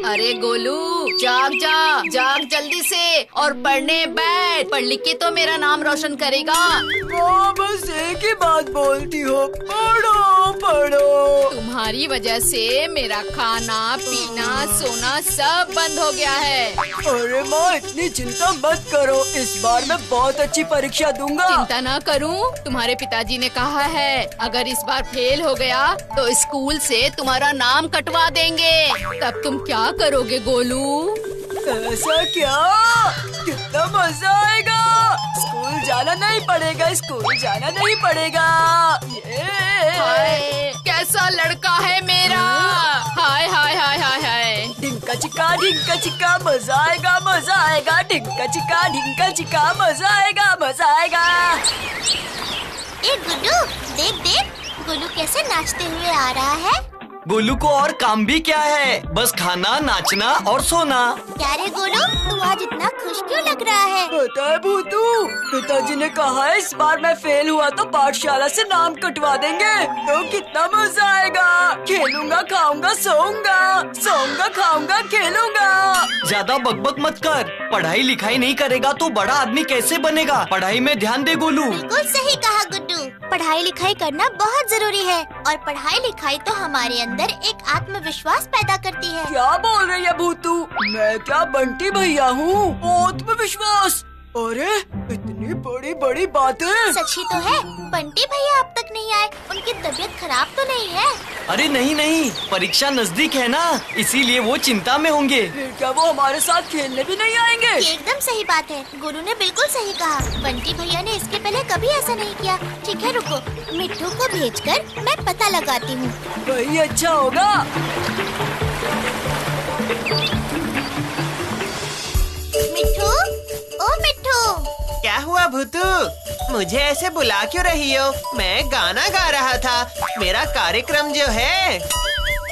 अरे गोलू, जाग जा, जाग जल्दी से और पढ़ने बैठ। पढ़ लिख के तो मेरा नाम रोशन करेगा। वो बस एक ही बात बोलती हो, पढ़ो पढ़ो। तुम्हारी वजह से मेरा खाना पीना सोना सब बंद हो गया है। अरे माँ, इतनी चिंता मत करो, इस बार मैं बहुत अच्छी परीक्षा दूंगा। चिंता ना करूं, तुम्हारे पिताजी ने कहा है अगर इस बार फेल हो गया तो स्कूल से तुम्हारा नाम कटवा देंगे। तब तुम क्या करोगे गोलू? ऐसा क्या? कितना मजा आएगा। स्कूल जाना नहीं पड़ेगा, स्कूल जाना नहीं पड़ेगा। हाय, कैसा लड़का है मेरा। हाय हाय हाय हाय हाय। ढिंका चिक्का मजा आएगा, मजा आएगा। ढिंका चिक्का मजा आएगा, मजा आएगा। ए गुड्डू, देख देख, गोलू कैसे नाचते हुए आ रहा है। गोलू को और काम भी क्या है, बस खाना, नाचना और सोना। क्या रे गोलू, तू आज इतना खुश क्यों लग रहा है? पता है भूतू, पिताजी ने कहा है इस बार मैं फेल हुआ तो पाठशाला से नाम कटवा देंगे। तो कितना मजा आएगा। खेलूंगा, खाऊंगा, सोऊंगा, खाऊंगा, खेलूंगा। ज्यादा बकबक मत कर। पढ़ाई लिखाई नहीं करेगा तो बड़ा आदमी कैसे बनेगा। पढ़ाई में ध्यान दे गोलू। बिल्कुल सही कहा गुड्डू, पढ़ाई लिखाई करना बहुत जरूरी है और पढ़ाई लिखाई तो हमारे अंदर एक आत्मविश्वास पैदा करती है। क्या बोल रही है भूतू? मैं क्या बंटी भैया हूँ? आत्मविश्वास? अरे इतनी बड़ी बड़ी बातें। सच्ची तो है, बंटी भैया अब तक नहीं आए, उनकी तबीयत खराब तो नहीं है? अरे नहीं, परीक्षा नजदीक है ना, इसीलिए वो चिंता में होंगे। फिर क्या वो हमारे साथ खेलने भी नहीं आएंगे? ये एकदम सही बात है, गुरु ने बिल्कुल सही कहा। बंटी भैया ने इसके पहले कभी ऐसा नहीं किया। ठीक है रुको, मिट्ठू को भेजकर मैं पता लगाती हूँ। वही अच्छा होगा। मिट्ठू, ओ मिट्ठू। क्या हुआ भूतू? मुझे ऐसे बुला क्यों रही हो? मैं गाना गा रहा था, मेरा कार्यक्रम जो है।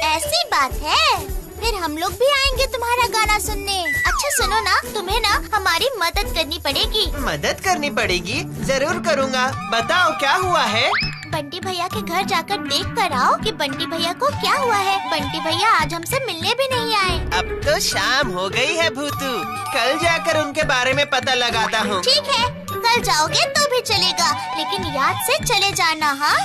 ऐसी बात है, फिर हम लोग भी आएंगे तुम्हारा गाना सुनने। अच्छा सुनो ना, तुम्हें ना हमारी मदद करनी पड़ेगी। मदद करनी पड़ेगी? जरूर करूँगा। बताओ क्या हुआ है? बंटी भैया के घर जाकर देख कर आओ कि बंटी भैया को क्या हुआ है। बंटी भैया आज हमसे मिलने भी नहीं आए। अब तो शाम हो गई है भूतू, कल जाकर उनके बारे में पता लगाता हूँ। ठीक है, कल जाओगे तो भी चलेगा, लेकिन याद से चले जाना। हाँ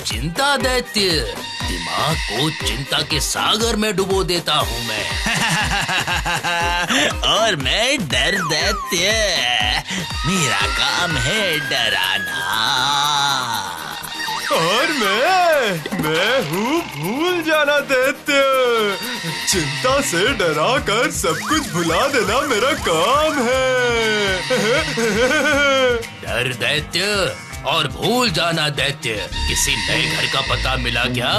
चिंता दैत्य, दिमाग को चिंता के सागर में डुबो देता हूँ मैं। और मैं डर दैत्य, मेरा काम है डराना। और मैं हूँ भूल जाना दैत्य, चिंता से डरा कर सब कुछ भुला देना मेरा काम है। डर दैत्य और भूल जाना दैत्य, किसी नए घर का पता मिला क्या?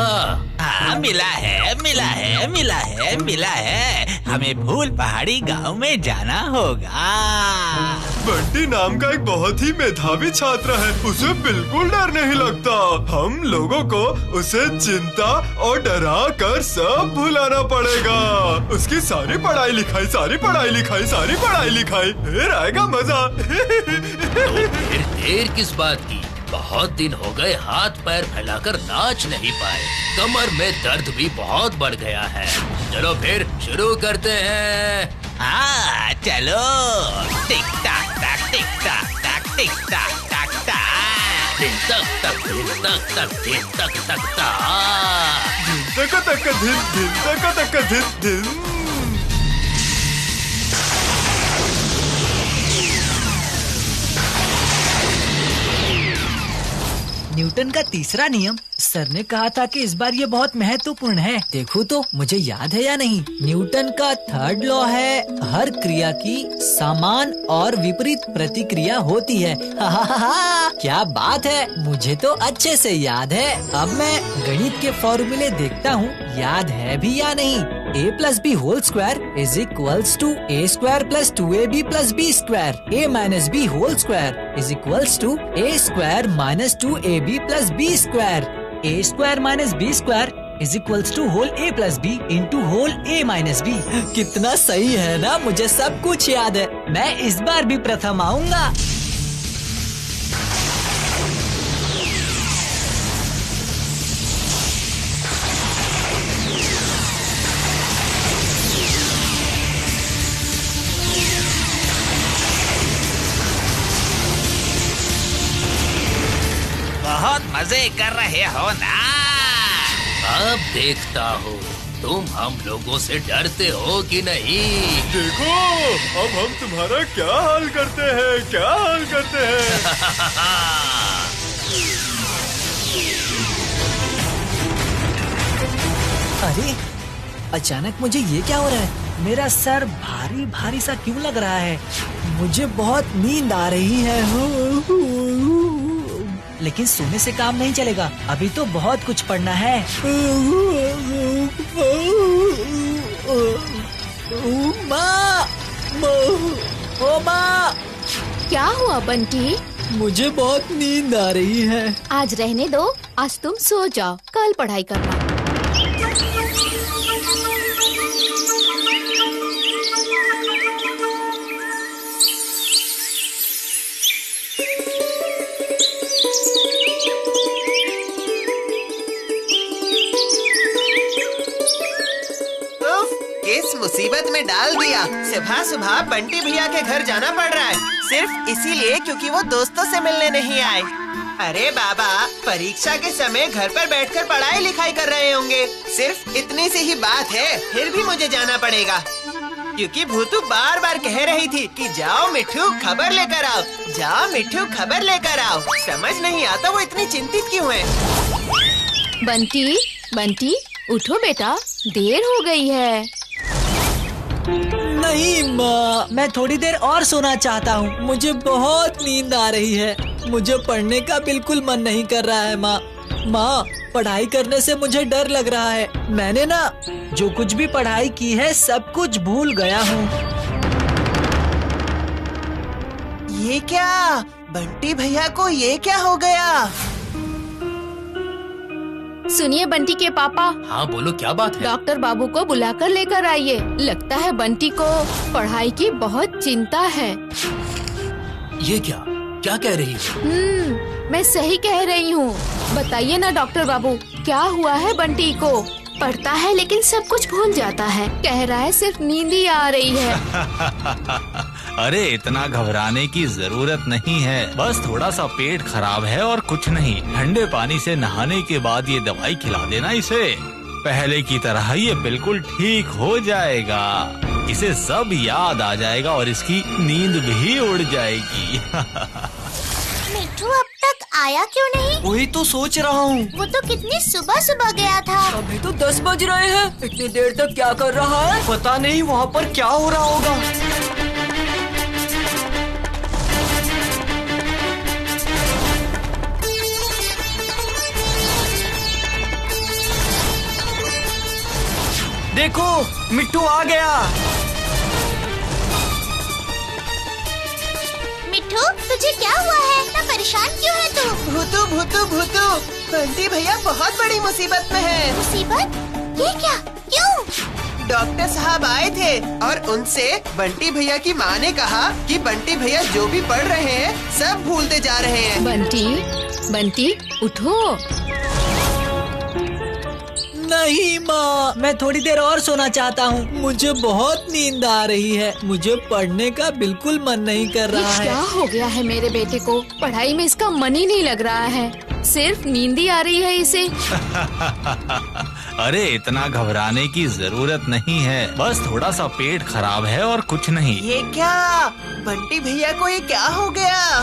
हाँ मिला है। हमें भूल पहाड़ी गांव में जाना होगा। बंटी नाम का एक बहुत ही मेधावी छात्र है, उसे बिल्कुल डर नहीं लगता। हम लोगों को उसे चिंता और डरा कर सब भुलाना पड़ेगा। उसकी सारी पढ़ाई लिखाई, फिर आएगा मजा। तो फिर देर किस बात की? बहुत दिन हो गए हाथ पैर फैलाकर नाच नहीं पाए, कमर में दर्द भी बहुत बढ़ गया है। चलो फिर शुरू करते हैं। हाँ चलो, टिक टाक टाक टिक टाक टाक टिक टाक टाक टाक, दिन तक तक दिन तक तक दिन तक तक ता, दिन तक तक दिन। न्यूटन का तीसरा नियम, सर ने कहा था कि इस बार ये बहुत महत्वपूर्ण है। देखो तो मुझे याद है या नहीं। न्यूटन का थर्ड लॉ है, हर क्रिया की समान और विपरीत प्रतिक्रिया होती है। क्या बात है, मुझे तो अच्छे से याद है। अब मैं गणित के फॉर्मूले देखता हूँ, याद है भी या नहीं। a plus b whole square is equals to a square plus 2ab plus b square. a minus b whole square is equals to a square minus 2ab plus b square. a square minus b square is equals to whole a plus b into whole a minus b. कितना सही है ना, मुझे सब कुछ याद है. मैं इस बार भी प्रथम आऊंगा. बहुत मजे कर रहे हो ना? अब देखता हूँ तुम हम लोगों से डरते हो कि नहीं. देखो अब हम तुम्हारा क्या हाल करते हैं, क्या हाल करते हैं. अरे अचानक मुझे ये क्या हो रहा है? मेरा सर भारी भारी सा क्यों लग रहा है? मुझे बहुत नींद आ रही है. लेकिन सोने से काम नहीं चलेगा, अभी तो बहुत कुछ पढ़ना है. माँ, ओ माँ, क्या हुआ बंटी? मुझे बहुत नींद आ रही है. आज रहने दो, आज तुम सो जाओ, कल पढ़ाई करना. इस मुसीबत में डाल दिया. सुबह सुबह बंटी भैया के घर जाना पड़ रहा है, सिर्फ इसीलिए क्योंकि वो दोस्तों से मिलने नहीं आए. अरे बाबा, परीक्षा के समय घर पर बैठकर पढ़ाई लिखाई कर रहे होंगे. सिर्फ इतनी सी ही बात है, फिर भी मुझे जाना पड़ेगा क्योंकि भूतू बार बार कह रही थी कि जाओ मिठू खबर लेकर आओ, जाओ मिठू खबर लेकर आओ. समझ नहीं आता वो इतनी चिंतित क्यों है. बंटी, बंटी उठो बेटा, देर हो गई है. नहीं माँ, मैं थोड़ी देर और सोना चाहता हूँ. मुझे बहुत नींद आ रही है. मुझे पढ़ने का बिल्कुल मन नहीं कर रहा है माँ. माँ, पढ़ाई करने से मुझे डर लग रहा है. मैंने ना जो कुछ भी पढ़ाई की है सब कुछ भूल गया हूँ. ये क्या, बंटी भैया को ये क्या हो गया. सुनिए बंटी के पापा. हाँ बोलो, क्या बात है. डॉक्टर बाबू को बुलाकर लेकर आइए. लगता है बंटी को पढ़ाई की बहुत चिंता है. ये क्या कह रही हो. मैं सही कह रही हूँ. बताइए ना डॉक्टर बाबू, क्या हुआ है बंटी को. पढ़ता है लेकिन सब कुछ भूल जाता है. कह रहा है सिर्फ नींद ही आ रही है. अरे इतना घबराने की जरूरत नहीं है, बस थोड़ा सा पेट खराब है और कुछ नहीं. ठंडे पानी से नहाने के बाद ये दवाई खिला देना इसे. पहले की तरह ये बिल्कुल ठीक हो जाएगा. इसे सब याद आ जाएगा और इसकी नींद भी उड़ जाएगी. मिठू अब तक आया क्यों नहीं? वही तो सोच रहा हूँ. वो तो कितनी सुबह सुबह गया था. अभी तो 10 बज रहे हैं. इतनी देर तक क्या कर रहा है? पता नहीं वहाँ पर क्या हो रहा होगा. देखो, मिट्टू आ गया. मिठू, तुझे क्या हुआ है? इतना परेशान क्यों है तू? भूतू भूतू भूतू, बंटी भैया बहुत बड़ी मुसीबत में है. मुसीबत? ये क्या? क्यों? डॉक्टर साहब आए थे और उनसे बंटी भैया की माँ ने कहा कि बंटी भैया जो भी पढ़ रहे हैं सब भूलते जा रहे हैं. बंटी, बंटी उठो. नहीं माँ, मैं थोड़ी देर और सोना चाहता हूँ. मुझे बहुत नींद आ रही है. मुझे पढ़ने का बिल्कुल मन नहीं कर रहा ये क्या है. हो गया है मेरे बेटे को. पढ़ाई में इसका मन ही नहीं लग रहा है. सिर्फ नींद ही आ रही है इसे. अरे इतना घबराने की जरूरत नहीं है, बस थोड़ा सा पेट खराब है और कुछ नहीं. ये क्या, बंटी भैया को ये क्या हो गया.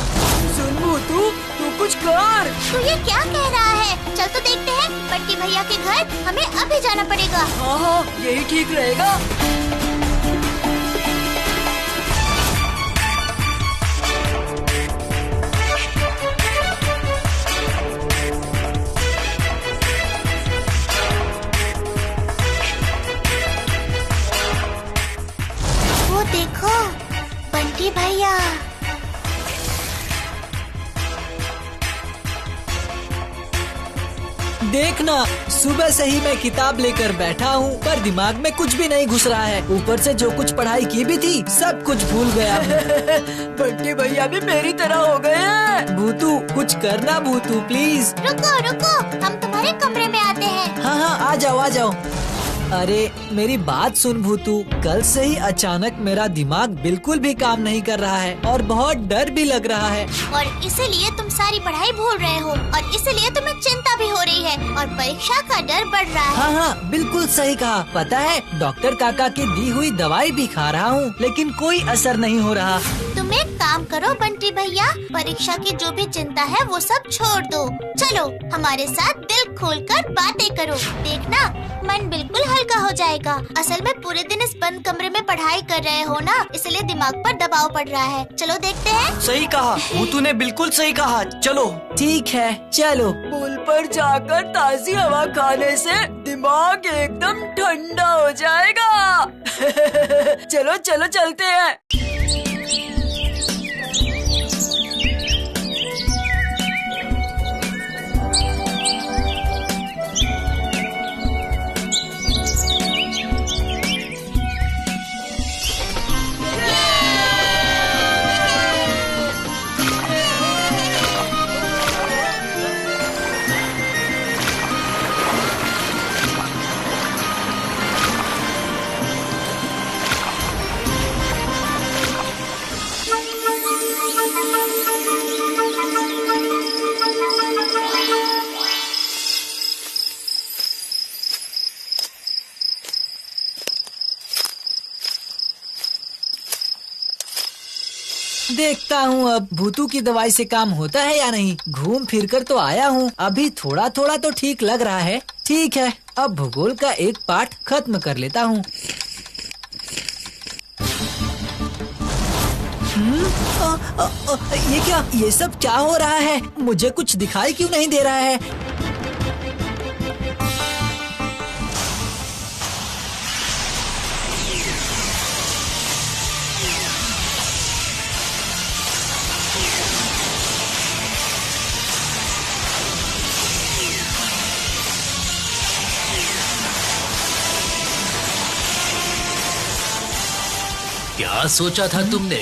सुन भूतू, तू कुछ कर. तू ये क्या कह रहा है? चल तो देखते हैं. बंटी भैया के घर हमें अभी जाना पड़ेगा. हाँ, यही ठीक रहेगा. देखना, सुबह से ही मैं किताब लेकर बैठा हूँ, पर दिमाग में कुछ भी नहीं घुस रहा है। ऊपर से जो कुछ पढ़ाई की भी थी सब कुछ भूल गया हूँ। बंटी भैया भी मेरी तरह हो गए हैं। भूतू कुछ करना भूतू प्लीज। रुको रुको, हम तुम्हारे कमरे में आते हैं। हाँ हाँ आ जाओ आ जाओ। अरे मेरी बात सुन भूतू, कल से ही अचानक मेरा दिमाग बिल्कुल भी काम नहीं कर रहा है और बहुत डर भी लग रहा है। और इसीलिए तुम सारी पढ़ाई भूल रहे हो और इसीलिए तुम्हें चिंता भी हो रही है और परीक्षा का डर बढ़ रहा है। हाँ हाँ बिल्कुल सही कहा। पता है डॉक्टर काका की दी हुई दवाई भी खा रहा हूँ लेकिन कोई असर नहीं हो रहा। तुम एक काम करो बंटी भैया, परीक्षा की जो भी चिंता है वो सब छोड़ दो। चलो हमारे साथ दिल खोलकर बातें करो, देखना मन बिल्कुल हल्का हो जाएगा। असल में पूरे दिन इस बंद कमरे में पढ़ाई कर रहे हो ना, इसलिए दिमाग पर दबाव पड़ रहा है। चलो देखते हैं। सही कहा, भूतू ने बिल्कुल सही कहा। चलो ठीक है चलो। पुल पर जाकर ताज़ी हवा खाने से दिमाग एकदम ठंडा हो जाएगा। चलो चलो चलते हैं। देखता हूँ अब भूतू की दवाई से काम होता है या नहीं। घूम फिर कर तो आया हूँ, अभी थोड़ा थोड़ा तो ठीक लग रहा है। ठीक है अब भूगोल का एक पाठ खत्म कर लेता हूँ। ये क्या, ये सब क्या हो रहा है? मुझे कुछ दिखाई क्यों नहीं दे रहा है? क्या सोचा था तुमने?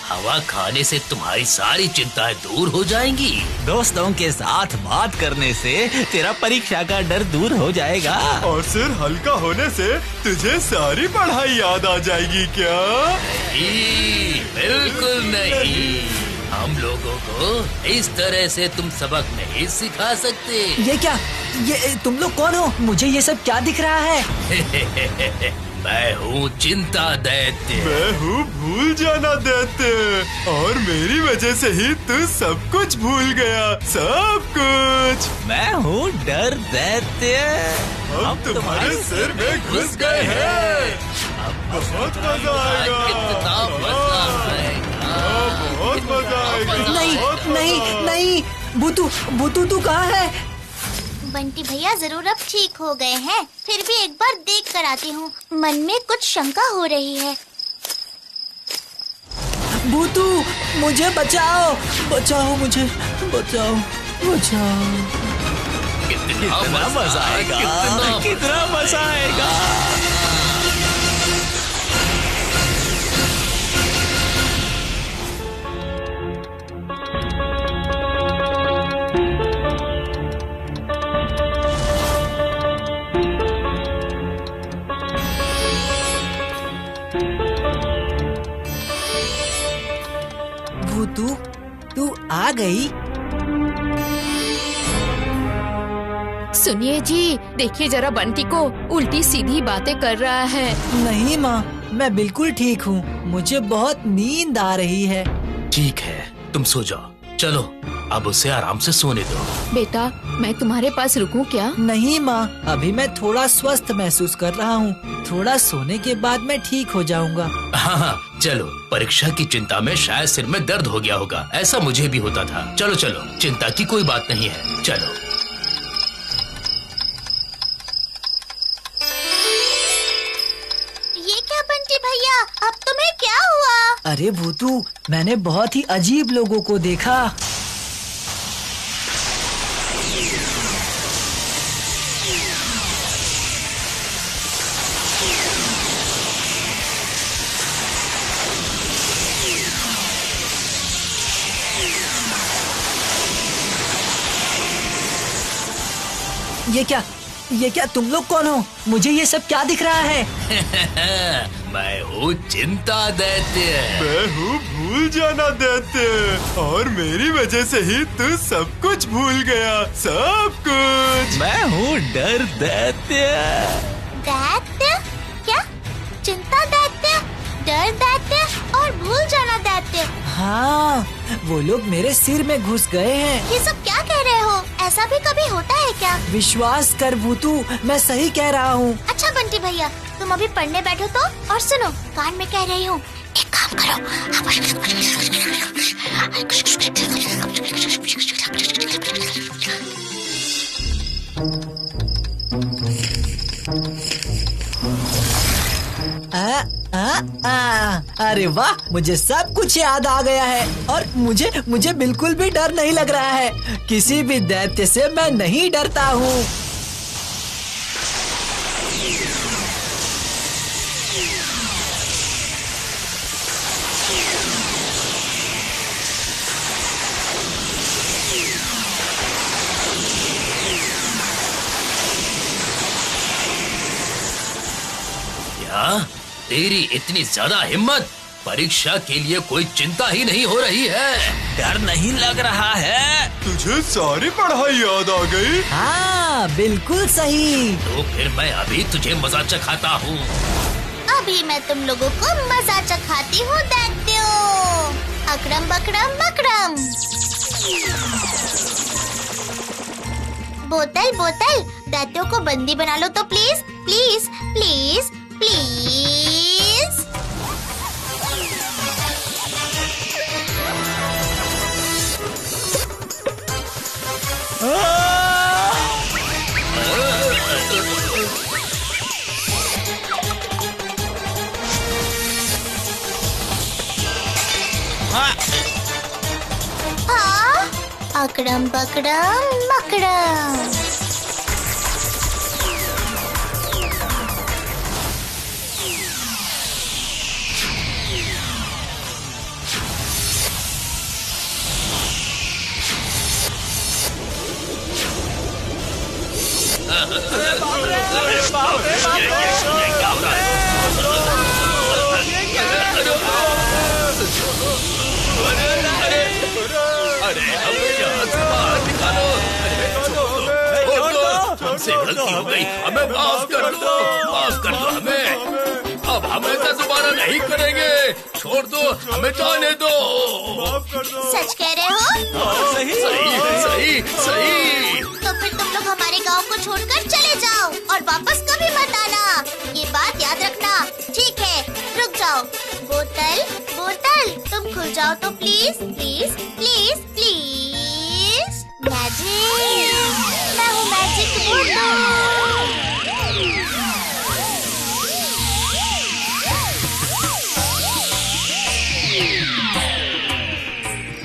हवा खाने से तुम्हारी सारी चिंताएं दूर हो जाएंगी। दोस्तों के साथ बात करने से तेरा परीक्षा का डर दूर हो जाएगा और सिर हल्का होने से तुझे सारी पढ़ाई याद आ जाएगी। क्या? नहीं, बिल्कुल नहीं। हम लोगों को इस तरह से तुम सबक नहीं सिखा सकते। ये क्या, ये तुम लोग कौन हो? मुझे ये सब क्या दिख रहा है? मैं हूँ चिंता दैत्य। मैं हूँ भूल जाना दैत्य और मेरी वजह से ही तू सब कुछ भूल गया, सब कुछ। मैं हूँ डर दैत्य। हम तुम्हारे सिर में घुस गए हैं। अब बहुत मजा आएगा। कितना मजा आएगा। बहुत मजा आएगा। नहीं नहीं नहीं, भूतू भूतू तू कहाँ है? बंटी भैया जरूर अब ठीक हो गए हैं, फिर भी एक बार देख कर आती हूँ। मन में कुछ शंका हो रही है। भूतू मुझे बचाओ, बचाओ मुझे, बचाओ बचाओ। कितना मजा आएगा, कितना मजा आएगा। तू आ गई? सुनिए जी, देखिए जरा बंटी को, उल्टी सीधी बातें कर रहा है। नहीं माँ, मैं बिल्कुल ठीक हूँ। मुझे बहुत नींद आ रही है। ठीक है, तुम सो जाओ। चलो अब उसे आराम से सोने दो। बेटा मैं तुम्हारे पास रुकूं क्या? नहीं माँ, अभी मैं थोड़ा स्वस्थ महसूस कर रहा हूँ। थोड़ा सोने के बाद मैं ठीक हो जाऊंगा। हाँ, चलो। परीक्षा की चिंता में शायद सिर में दर्द हो गया होगा, ऐसा मुझे भी होता था। चलो चलो, चिंता की कोई बात नहीं है, चलो। ये क्या बंटी भैया, अब तुम्हें क्या हुआ? अरे भूतू, मैंने बहुत ही अजीब लोगों को देखा। ये क्या तुम लोग कौन हो? मुझे ये सब क्या दिख रहा है? मैं हूँ चिंता दैत्य। मैं हूँ भूल जाना दैत्य, और मेरी वजह से ही तू सब कुछ भूल गया, सब कुछ। मैं हूँ डर दैत्य। दैत्य? क्या? चिंता दैत्य, डर दैत्य और भूल जाना दैत्य? हाँ, वो लोग मेरे सिर में घुस गए हैं। ये सब क्या कह रहे हो? ऐसा भी कभी होता है क्या? विश्वास कर भूतू, मैं सही कह रहा हूँ। अच्छा बंटी भैया, तुम अभी पढ़ने बैठो तो, और सुनो, कान में कह रही हूँ, एक काम करो। अरे वाह, मुझे सब कुछ याद आ गया है, और मुझे बिल्कुल भी डर नहीं लग रहा है। किसी भी दैत्य से मैं नहीं डरता हूँ। क्या? तेरी इतनी ज्यादा हिम्मत? परीक्षा के लिए कोई चिंता ही नहीं हो रही है? डर नहीं लग रहा है? तुझे सारी पढ़ाई याद आ गई? हाँ, बिल्कुल सही। तो फिर मैं अभी तुझे मजा चखाता हूँ। अभी मैं तुम लोगों को मजा चखाती हूँ दैत्यों। अकड़म बकड़म मकड़म। बोतल बोतल, दैत्यों को बंदी बना लो तो प्लीज प्लीज प्लीज प्लीज। अकड़म बकड़म मकड़म। अरे हमें यहाँ से बाहर निकालो। हमसे गलती हो गई, हमें माफ कर दो, माफ कर दो हमें। अब हम ऐसा दोबारा नहीं करेंगे, छोड़ दो, हमें जाने दो। सच कह रहे हो? सही सही सही। तो फिर तुम लोग हमारे गांव को छोड़कर चले जाओ और वापस कभी मत आना, ये बात याद रखना। ठीक है, रुक जाओ। बोतल बोतल, तुम खुल जाओ तो please please please please. Magic, मैं हूँ मैजिक बोतल।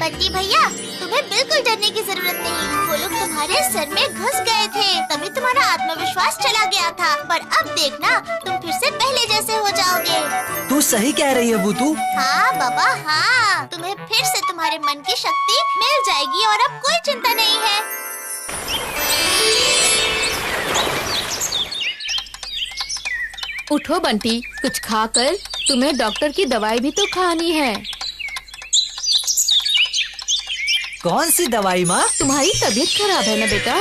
बंटी भैया, तुम्हें बिल्कुल डरने की जरूरत नहीं। वो लोग तुम्हारे सर में घुस गए थे, तभी तुम्हारा आत्मविश्वास चला गया था। पर अब देखना, तुम फिर से पहले जैसे हो जाओगे। तू सही कह रही है बूतू। हाँ बाबा हाँ, तुम्हें फिर से तुम्हारे मन की शक्ति मिल जाएगी और अब कोई चिंता नहीं है। उठो बंटी, कुछ खाकर तुम्हें डॉक्टर की दवाई भी तो खानी है। कौन सी दवाई माँ? तुम्हारी तबीयत खराब है ना बेटा?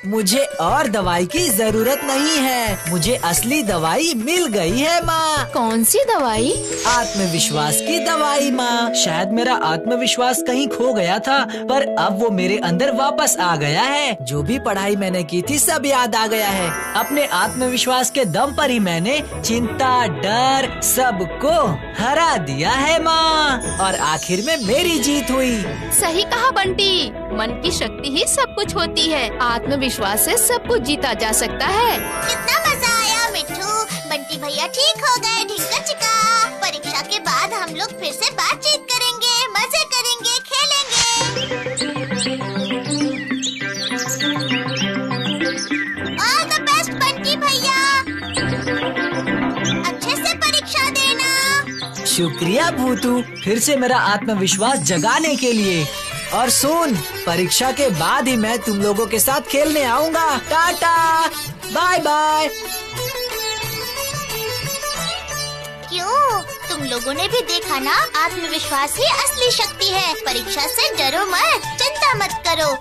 मुझे और दवाई की जरूरत नहीं है, मुझे असली दवाई मिल गई है माँ। कौन सी दवाई? आत्मविश्वास की दवाई माँ। शायद मेरा आत्मविश्वास कहीं खो गया था, पर अब वो मेरे अंदर वापस आ गया है। जो भी पढ़ाई मैंने की थी सब याद आ गया है। अपने आत्मविश्वास के दम पर ही मैंने चिंता डर सबको हरा दिया है माँ, और आखिर में मेरी जीत हुई। सही कहा बंटी, मन की शक्ति ही सब कुछ होती है। आत्मविश्वास से सब कुछ जीता जा सकता है। कितना मजा आया मिट्ठू, बंटी भैया ठीक हो गए, ढिंका चिका। परीक्षा के बाद हम लोग फिर से बातचीत करेंगे, मजे करेंगे, खेलेंगे। ऑल द बेस्ट बंटी भैया, अच्छे से परीक्षा देना। शुक्रिया भूतू, फिर से मेरा आत्मविश्वास जगाने के लिए। और सुन, परीक्षा के बाद ही मैं तुम लोगों के साथ खेलने आऊँगा। Tata, bye bye. क्यों? तुम लोगों ने भी देखा ना, आत्मविश्वास ही असली शक्ति है। परीक्षा से डरो मत, चिंता मत करो।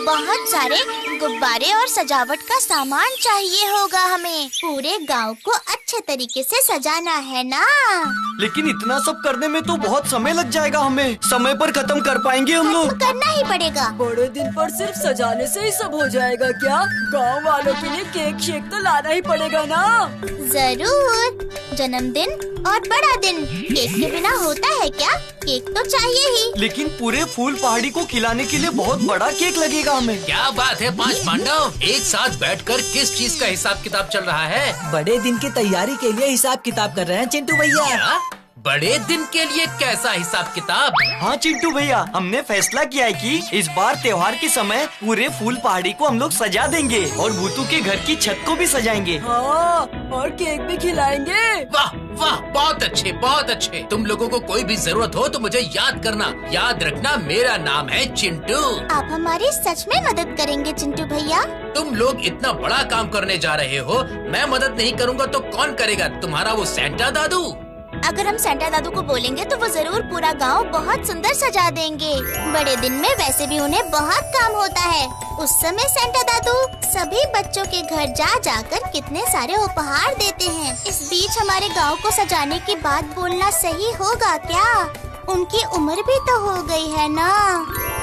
बहुत सारे गुब्बारे और सजावट का सामान चाहिए होगा हमें। पूरे गांव को अच्छे तरीके से सजाना है ना। लेकिन इतना सब करने में तो बहुत समय लग जाएगा हमें। समय पर खत्म कर पाएंगे हम लोग? करना ही पड़ेगा। बड़े दिन पर सिर्फ सजाने से ही सब हो जाएगा क्या? गांव वालों के लिए केक शेक तो लाना ही पड़ेगा ना। जरूर, जन्मदिन और बड़ा दिन केक के बिना होता है क्या? केक तो चाहिए ही। लेकिन पूरे फूल पहाड़ी को खिलाने के लिए बहुत बड़ा केक लगेगा हमें। क्या बात है पांच पांडव, एक साथ बैठकर किस चीज का हिसाब किताब चल रहा है? बड़े दिन की तैयारी के लिए हिसाब किताब कर रहे हैं चिंटू भैया। क्या? बड़े दिन के लिए कैसा हिसाब किताब? हाँ चिंटू भैया, हमने फैसला किया है कि इस बार त्योहार के समय पूरे फूल पहाड़ी को हम लोग सजा देंगे और भूतू के घर की छत को भी सजाएंगे। हाँ, और केक भी खिलाएंगे। वाह वाह, बहुत अच्छे बहुत अच्छे। तुम लोगों को कोई भी जरूरत हो तो मुझे याद करना। याद रखना, मेरा नाम है चिंटू। आप हमारी सच में मदद करेंगे चिंटू भैया? तुम लोग इतना बड़ा काम करने जा रहे हो, मैं मदद नहीं करूँगा तो कौन करेगा? तुम्हारा वो सेंटा दादू। अगर हम सेंटा दादू को बोलेंगे तो वो जरूर पूरा गांव बहुत सुंदर सजा देंगे। बड़े दिन में वैसे भी उन्हें बहुत काम होता है। उस समय सेंटा दादू सभी बच्चों के घर जा जाकर कितने सारे उपहार देते हैं। इस बीच हमारे गांव को सजाने की बात बोलना सही होगा क्या? उनकी उम्र भी तो हो गई है ना।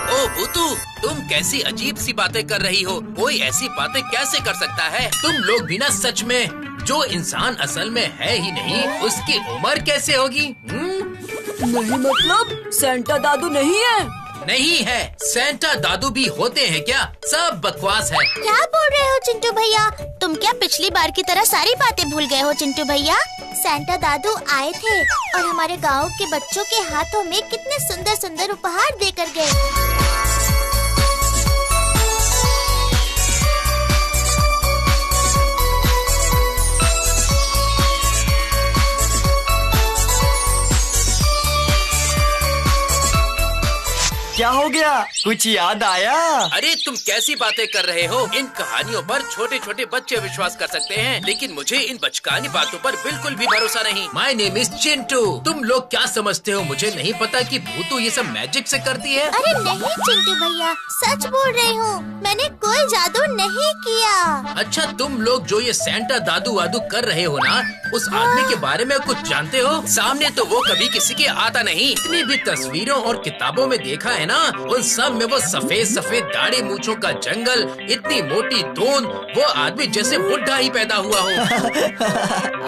ओ भूतू, तुम कैसी अजीब सी बातें कर रही हो। कोई ऐसी बातें कैसे कर सकता है? तुम लोग भी ना सच में, जो इंसान असल में है ही नहीं, उसकी उम्र कैसे होगी? नहीं मतलब सेंटा दादू नहीं है? नहीं है, सेंटा दादू भी होते हैं क्या? सब बकवास है। क्या बोल रहे हो चिंटू भैया? तुम क्या पिछली बार की तरह सारी बातें भूल गए हो चिंटू भैया? सेंटा दादू आए थे और हमारे गांव के बच्चों के हाथों में कितने सुंदर सुंदर उपहार देकर गए। क्या हो गया? कुछ याद आया? अरे तुम कैसी बातें कर रहे हो? इन कहानियों पर छोटे छोटे बच्चे विश्वास कर सकते हैं, लेकिन मुझे इन बचकानी बातों पर बिल्कुल भी भरोसा नहीं। My name is Chintu. तुम लोग क्या समझते हो? मुझे नहीं पता कि भूतू ये सब मैजिक से करती है। अरे नहीं चिंटू भैया, सच बोल रही हूँ, मैंने कोई जादू नहीं किया। अच्छा, तुम लोग जो ये सेंटा दादू वादू कर रहे हो ना, उस आदमी के बारे में कुछ जानते हो? सामने तो वो कभी किसी के आता नहीं। इतनी भी तस्वीरों और किताबों में देखा है ना, उन सब में वो सफेद सफेद दाढ़ी मूंछों का जंगल, इतनी मोटी धुंध, वो आदमी जैसे बुढ़ा ही पैदा हुआ हो।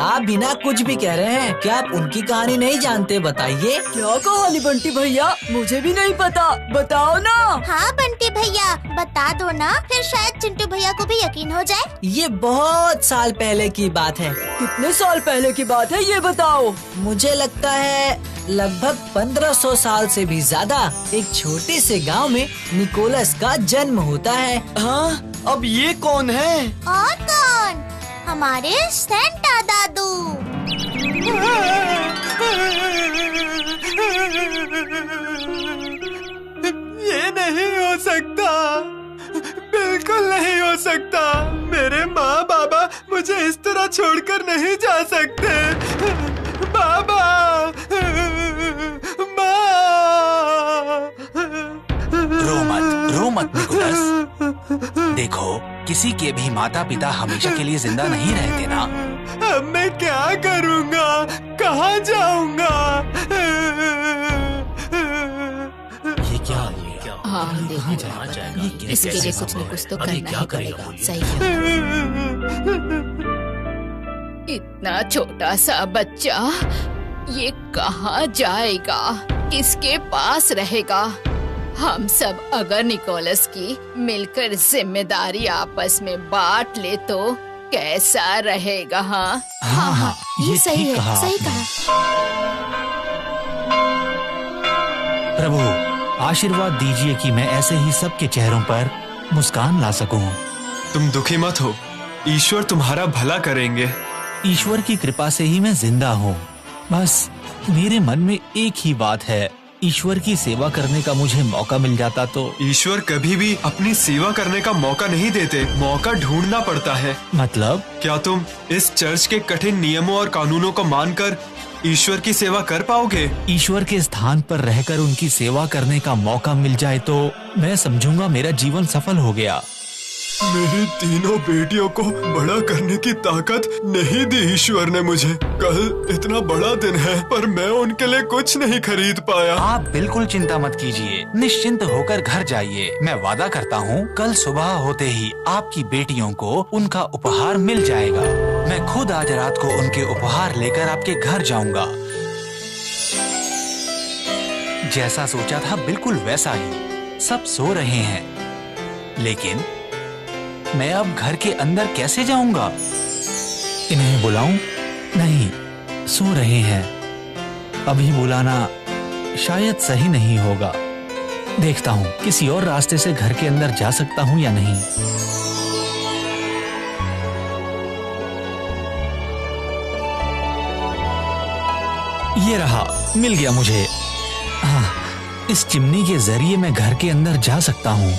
आप बिना कुछ भी कह रहे हैं। क्या आप उनकी कहानी नहीं जानते? बताइए। क्या कहानी बंटी भैया? मुझे भी नहीं पता, बताओ ना। हाँ बंटी भैया, बता दो ना, फिर शायद चिंटू भैया को भी यकीन हो जाए। ये बहुत साल पहले की बात है। कितने साल पहले की बात है ये बताओ। मुझे लगता है लगभग 1500 साल से भी ज्यादा। एक छोटे से गांव में निकोलस का जन्म होता है। हाँ, अब ये कौन है? और कौन? हमारे सेंटा दादू। ये नहीं हो सकता, बिल्कुल नहीं हो सकता। मेरे माँ बाबा मुझे इस तरह छोड़कर नहीं जा सकते। बाबा, रो मत निकोलस। देखो, किसी के भी माता पिता हमेशा के लिए जिंदा नहीं रहते ना। अब मैं क्या करूँगा? कहाँ जाऊँगा? ये क्या हो गया? हाँ देखो, इसके लिए कुछ न कुछ तो करना ही पड़ेगा। सही है। इतना छोटा सा बच्चा ये कहाँ जाएगा? किसके पास रहेगा? हम सब अगर निकोलस की मिलकर जिम्मेदारी आपस में बांट ले तो कैसा रहेगा? हाँ हाँ, ये सही है, सही कहा। प्रभु, आशीर्वाद दीजिए कि मैं ऐसे ही सबके चेहरों पर मुस्कान ला सकूं। तुम दुखी मत हो, ईश्वर तुम्हारा भला करेंगे। ईश्वर की कृपा से ही मैं जिंदा हूँ। बस मेरे मन में एक ही बात है, ईश्वर की सेवा करने का मुझे मौका मिल जाता तो। ईश्वर कभी भी अपनी सेवा करने का मौका नहीं देते, मौका ढूंढना पड़ता है। मतलब? क्या तुम इस चर्च के कठिन नियमों और कानूनों को मानकर ईश्वर की सेवा कर पाओगे? ईश्वर के स्थान पर रहकर उनकी सेवा करने का मौका मिल जाए तो मैं समझूंगा मेरा जीवन सफल हो गया। मेरी तीनों बेटियों को बड़ा करने की ताकत नहीं दी ईश्वर ने मुझे। कल इतना बड़ा दिन है पर मैं उनके लिए कुछ नहीं खरीद पाया। आप बिल्कुल चिंता मत कीजिए, निश्चिंत होकर घर जाइए। मैं वादा करता हूँ कल सुबह होते ही आपकी बेटियों को उनका उपहार मिल जाएगा। मैं खुद आज रात को उनके उपहार लेकर आपके घर जाऊंगा। जैसा सोचा था बिल्कुल वैसा ही, सब सो रहे हैं। लेकिन मैं अब घर के अंदर कैसे जाऊंगा? इन्हें बुलाऊं? नहीं, सो रहे हैं। अभी बुलाना शायद सही नहीं होगा। देखता हूँ किसी और रास्ते से घर के अंदर जा सकता हूँ या नहीं। ये रहा, मिल गया मुझे। हाँ, इस चिमनी के जरिए मैं घर के अंदर जा सकता हूँ।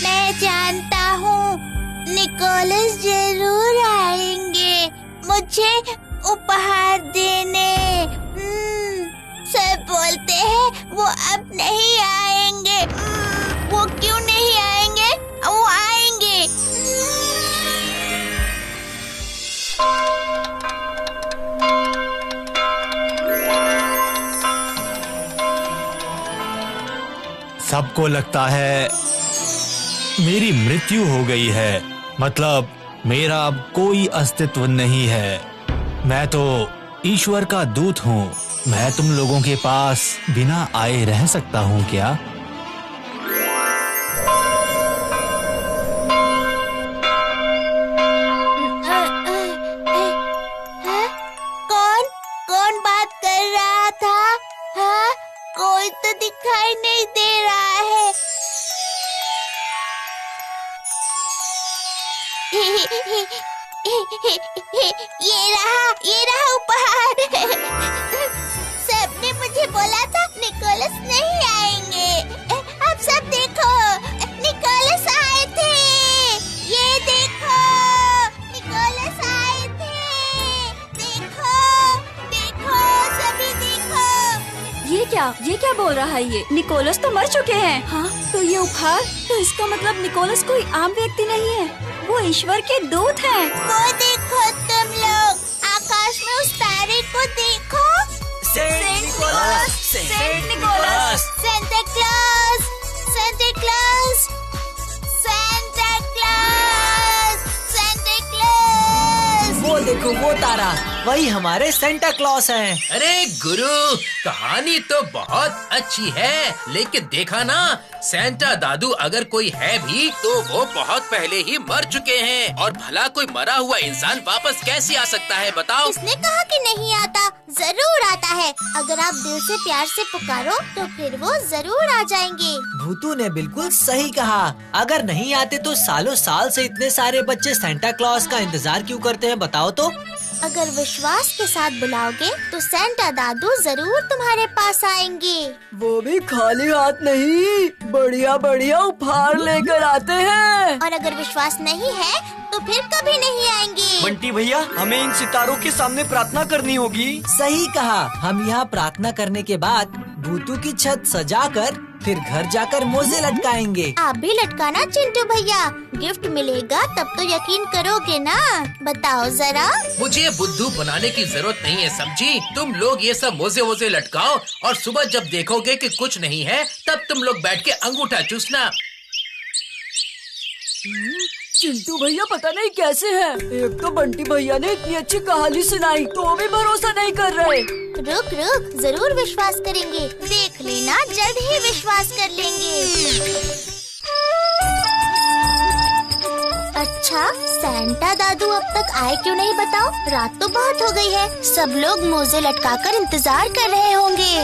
मैं जानता हूँ निकोलस जरूर आएंगे मुझे उपहार देने। सब बोलते हैं वो अब नहीं आएंगे। वो क्यों नहीं आएंगे? वो आएंगे। सबको लगता है मेरी मृत्यु हो गई है, मतलब मेरा अब कोई अस्तित्व नहीं है। मैं तो ईश्वर का दूत हूँ। मैं तुम लोगों के पास बिना आए रह सकता हूँ क्या? कौन बात कर रहा था? हाँ, कोई तो दिखाई नहीं दे रहा है। ये रहा उपहार। सबने मुझे बोला था निकोलस नहीं आएंगे। अब सब देखो, निकोलस आए थे। ये देखो, निकोलस आए थे। देखो, देखो, सभी देखो। ये क्या बोल रहा है ये? निकोलस तो मर चुके हैं। हाँ, तो ये उपहार, तो इसका मतलब निकोलस कोई आम व्यक्ति नहीं है, वो ईश्वर के दूत हैं। वो देखो तुम लोग, आकाश में उस तारे को देखो। Saint Nicholas, saint Nicholas, Santa Claus, Santa Claus, Santa Claus, Santa Claus. वो देखो, वो तारा, वही हमारे सेंटा क्लॉस हैं। अरे गुरु, कहानी तो बहुत अच्छी है, लेकिन देखा ना, सेंटा दादू अगर कोई है भी तो वो बहुत पहले ही मर चुके हैं। और भला कोई मरा हुआ इंसान वापस कैसे आ सकता है बताओ? किसने कहा कि नहीं आता? जरूर आता है। अगर आप दिल से प्यार से पुकारो तो फिर वो जरूर आ जाएंगे। भूतू ने बिल्कुल सही कहा। अगर नहीं आते तो सालों साल से इतने सारे बच्चे सेंटा क्लॉस का इंतजार क्यों करते हैं बताओ तो? अगर विश्वास के साथ बुलाओगे तो सेंटा दादू जरूर तुम्हारे पास आएंगे। वो भी खाली हाथ नहीं, बढ़िया बढ़िया उपहार लेकर आते हैं। और अगर विश्वास नहीं है तो फिर कभी नहीं आएंगे। बंटी भैया, हमें इन सितारों के सामने प्रार्थना करनी होगी। सही कहा। हम यहाँ प्रार्थना करने के बाद भूतू की छत सजाकर फिर घर जाकर मोजे लटकाएंगे। आप भी लटकाना चिंटू भैया, गिफ्ट मिलेगा तब तो यकीन करोगे ना। बताओ जरा। मुझे बुद्धू बनाने की जरूरत नहीं है, समझी? तुम लोग ये सब मोजे वोजे लटकाओ और सुबह जब देखोगे कि कुछ नहीं है तब तुम लोग बैठ के अंगूठा चूसना। चिंटू भैया पता नहीं कैसे हैं। एक तो बंटी भैया ने इतनी अच्छी कहानी सुनाई तो भी भरोसा नहीं कर रहे। रुक रुक, जरूर विश्वास करेंगे, देख लेना जल्द ही विश्वास कर लेंगे। अच्छा, सैंटा दादू अब तक आए क्यों नहीं बताओ? रात तो बहुत हो गई है, सब लोग मोजे लटकाकर इंतजार कर रहे होंगे।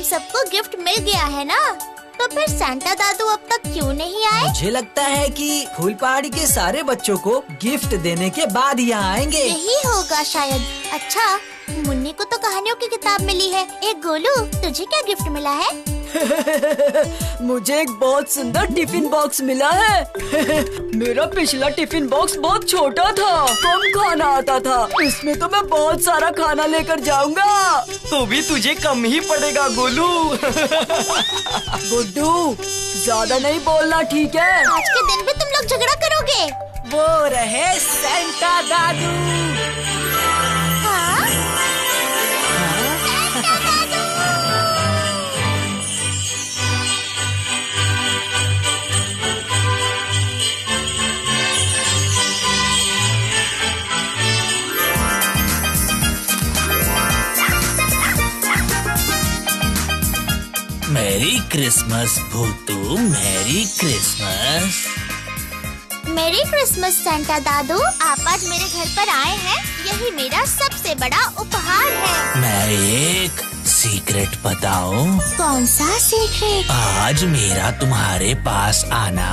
सबको गिफ्ट मिल गया है ना, तो फिर सैंटा दादू अब तक क्यों नहीं आए? मुझे लगता है कि फूल पहाड़ी के सारे बच्चों को गिफ्ट देने के बाद यहाँ आएंगे। यही होगा शायद। अच्छा, मुन्नी को तो कहानियों की किताब मिली है। एक गोलू, तुझे क्या गिफ्ट मिला है? मुझे एक बहुत सुंदर टिफिन बॉक्स मिला है। मेरा पिछला टिफिन बॉक्स बहुत छोटा था, कम खाना आता था। इसमें तो मैं बहुत सारा खाना लेकर जाऊंगा। तो भी तुझे कम ही पड़ेगा गोलू। गुड्डू, ज्यादा नहीं बोलना, ठीक है? आज के दिन भी तुम लोग झगड़ा करोगे? वो रहे सैंटा दादू। हाँ? मेरी क्रिसमस भूतू, मेरी क्रिसमस। मेरी क्रिसमस सैंटा दादू। आप आज मेरे घर पर आए हैं, यही मेरा सबसे बड़ा उपहार है। मैं एक सीक्रेट बताऊं? कौन सा सीक्रेट? आज मेरा तुम्हारे पास आना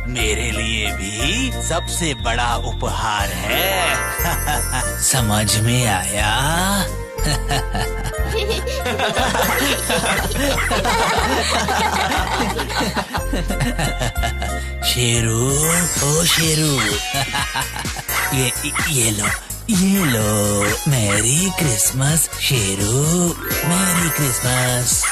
मेरे लिए भी सबसे बड़ा उपहार है। समझ में आया? शेरू, ओ शेरू। ये लो मेरी क्रिसमस शेरू, मेरी क्रिसमस।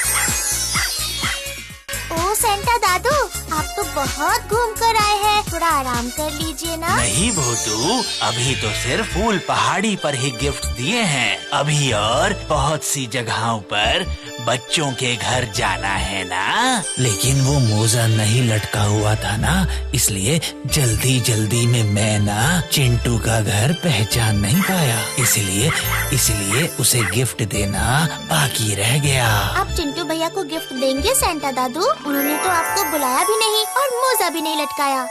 ओ सैंटा दादू, आप तो बहुत घूम कर आए हैं, थोड़ा आराम कर लीजिए ना। नहीं भोटू, अभी तो सिर्फ फूल पहाड़ी पर ही गिफ्ट दिए हैं। अभी और बहुत सी जगहों पर बच्चों के घर जाना है ना। लेकिन वो मोजा नहीं लटका हुआ था ना, इसलिए जल्दी जल्दी में मैं ना चिंटू का घर पहचान नहीं पाया। इसलिए उसे गिफ्ट देना बाकी रह गया। आप चिंटू भैया को गिफ्ट देंगे सैंटा दादू? उन्होंने तो आपको बुलाया भी नहीं और मोजा भी नहीं लटकाया।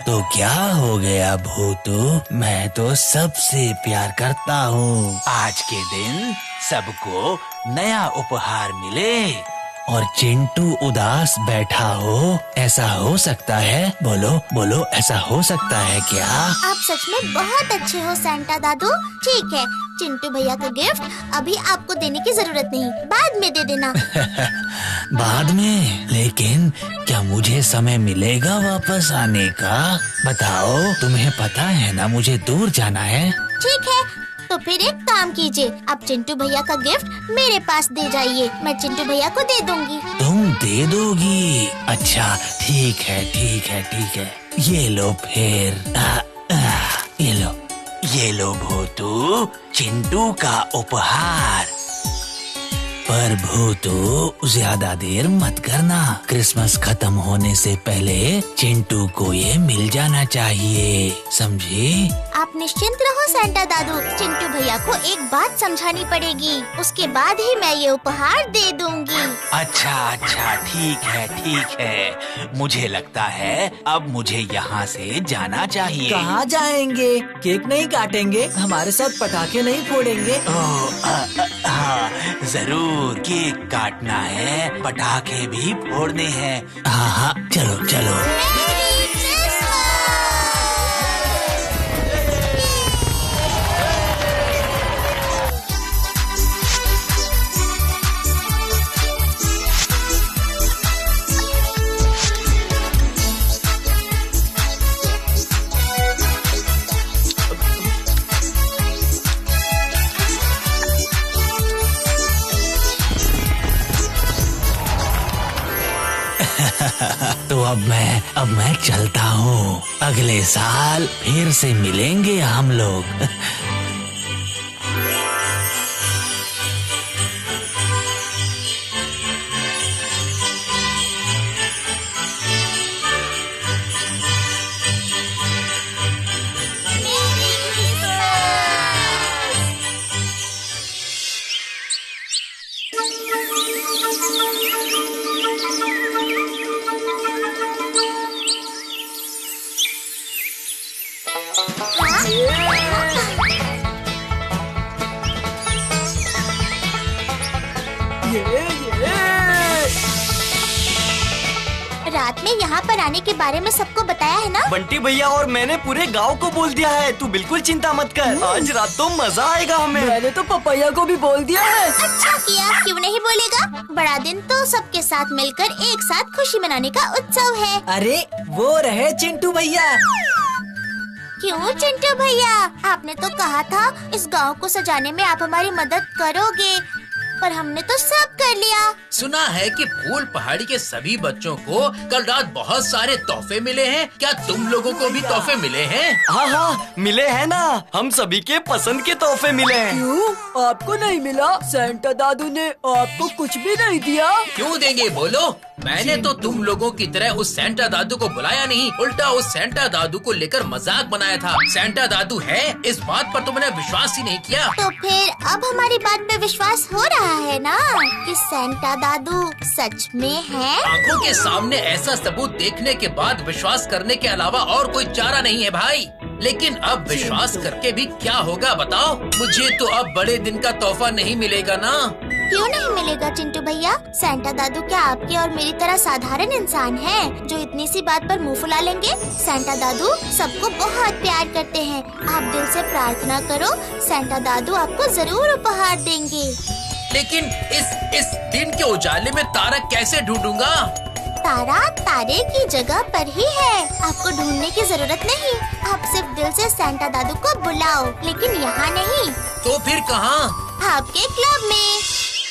तो क्या हो गया भूतू, मैं तो सबसे प्यार करता हूँ। आज के दिन सबको नया उपहार मिले और चिंटू उदास बैठा हो, ऐसा हो सकता है? बोलो ऐसा हो सकता है क्या? आप सच में बहुत अच्छे हो सैंटा दादू। ठीक है, चिंटू भैया का गिफ्ट अभी आपको देने की जरूरत नहीं, बाद में दे देना। बाद में? लेकिन क्या मुझे समय मिलेगा वापस आने का? बताओ, तुम्हें पता है ना मुझे दूर जाना है। ठीक है, तो फिर एक काम कीजिए, आप चिंटू भैया का गिफ्ट मेरे पास दे जाइए, मैं चिंटू भैया को दे दूंगी। तुम दे दोगी? अच्छा, ठीक है। ये लो फिर। ये लो भोतू, चिंटू का उपहार। पर भूतू ज्यादा देर मत करना। क्रिसमस खत्म होने से पहले चिंटू को ये मिल जाना चाहिए, समझी? आप निश्चिंत रहो सेंटा दादू, चिंटू भैया को एक बात समझानी पड़ेगी, उसके बाद ही मैं ये उपहार दे दूंगी। अच्छा ठीक है। मुझे लगता है अब मुझे यहाँ से जाना चाहिए। कहाँ जाएंगे? केक नहीं काटेंगे? हमारे साथ पटाखे नहीं फोड़ेंगे? हाँ, जरूर केक काटना है, पटाखे भी फोड़ने हैं। हाँ, चलो चलो। तो अब मैं चलता हूँ। अगले साल फिर से मिलेंगे हम लोग। रात में यहाँ पर आने के बारे में सबको बताया है ना? बंटी भैया और मैंने पूरे गांव को बोल दिया है, तू बिल्कुल चिंता मत कर। आज रात तो मजा आएगा हमें। मैंने तो पपैया को भी बोल दिया है। अच्छा किया, क्यों नहीं बोलेगा? बड़ा दिन तो सबके साथ मिलकर एक साथ खुशी मनाने का उत्सव है। अरे वो रहे चिंटू भैया। क्यों चिंटू भैया, आपने तो कहा था इस गांव को सजाने में आप हमारी मदद करोगे, पर हमने तो सब कर लिया। सुना है कि फूल पहाड़ी के सभी बच्चों को कल रात बहुत सारे तोहफे मिले हैं। क्या तुम लोगों को भी तोहफे मिले हैं? हाँ, मिले हैं ना। हम सभी के पसंद के तोहफे मिले हैं। क्यों आपको नहीं मिला? सेंटा दादू ने आपको कुछ भी नहीं दिया? क्यों देंगे बोलो? मैंने तो तुम लोगों की तरह उस सेंटा दादू को बुलाया नहीं, उल्टा उस सेंटा दादू को लेकर मजाक बनाया था। सेंटा दादू है इस बात पर तुमने विश्वास ही नहीं किया। तो फिर अब हमारी बात पे विश्वास हो रहा है ना कि सेंटा दादू सच में है? आंखों के सामने ऐसा सबूत देखने के बाद विश्वास करने के अलावा और कोई चारा नहीं है भाई। लेकिन अब विश्वास करके भी क्या होगा बताओ? मुझे तो अब बड़े दिन का तोहफा नहीं मिलेगा ना। क्यों नहीं मिलेगा चिंटू भैया? सेंटा दादू क्या आपके और मेरी तरह साधारण इंसान है जो इतनी सी बात पर मुंह फुला लेंगे? सेंटा दादू सबको बहुत प्यार करते हैं। आप दिल से प्रार्थना करो, सेंटा दादू आपको जरूर उपहार देंगे। लेकिन इस दिन के उजाले में तारा कैसे ढूंढूंगा? तारा तारे की जगह पर ही है, आपको ढूंढने की जरूरत नहीं। आप सिर्फ दिल से सेंटा दादू को बुलाओ, लेकिन यहाँ नहीं। तो फिर कहाँ? आपके क्लब में।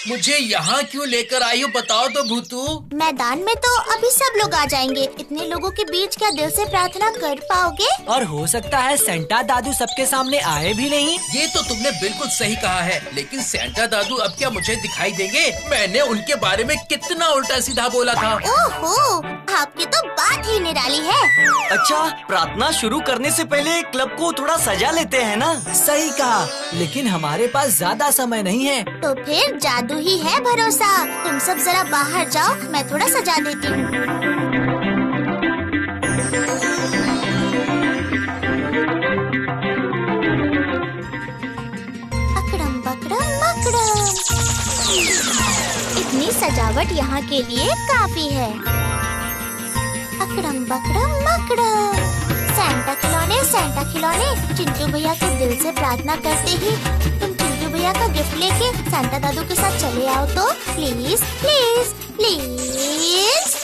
मुझे यहाँ क्यों लेकर आई हो बताओ तो भूतू। मैदान में तो अभी सब लोग आ जाएंगे, इतने लोगों के बीच क्या दिल से प्रार्थना कर पाओगे? और हो सकता है सेंटा दादू सबके सामने आए भी नहीं। ये तो तुमने बिल्कुल सही कहा है, लेकिन सेंटा दादू अब क्या मुझे दिखाई देंगे? मैंने उनके बारे में कितना उल्टा सीधा बोला था। ओहो, आपकी तो बात ही निराली है। अच्छा, प्रार्थना शुरू करने से पहले क्लब को थोड़ा सजा लेते हैं ना? सही कहा, लेकिन हमारे पास ज्यादा समय नहीं है। तो फिर जादू ही है भरोसा। तुम सब जरा बाहर जाओ, मैं थोड़ा सजा देती हूँ। अकड़म बकड़म मकड़म। इतनी सजावट यहाँ के लिए काफी है। अकड़म बकड़म मकड़म। सेंटा खिलौने, चिंटू भैया के दिल से प्रार्थना करते ही तुम चिंटू भैया का गिफ्ट लेके सेंटा दादू के साथ चले आओ तो प्लीज प्लीज प्लीज।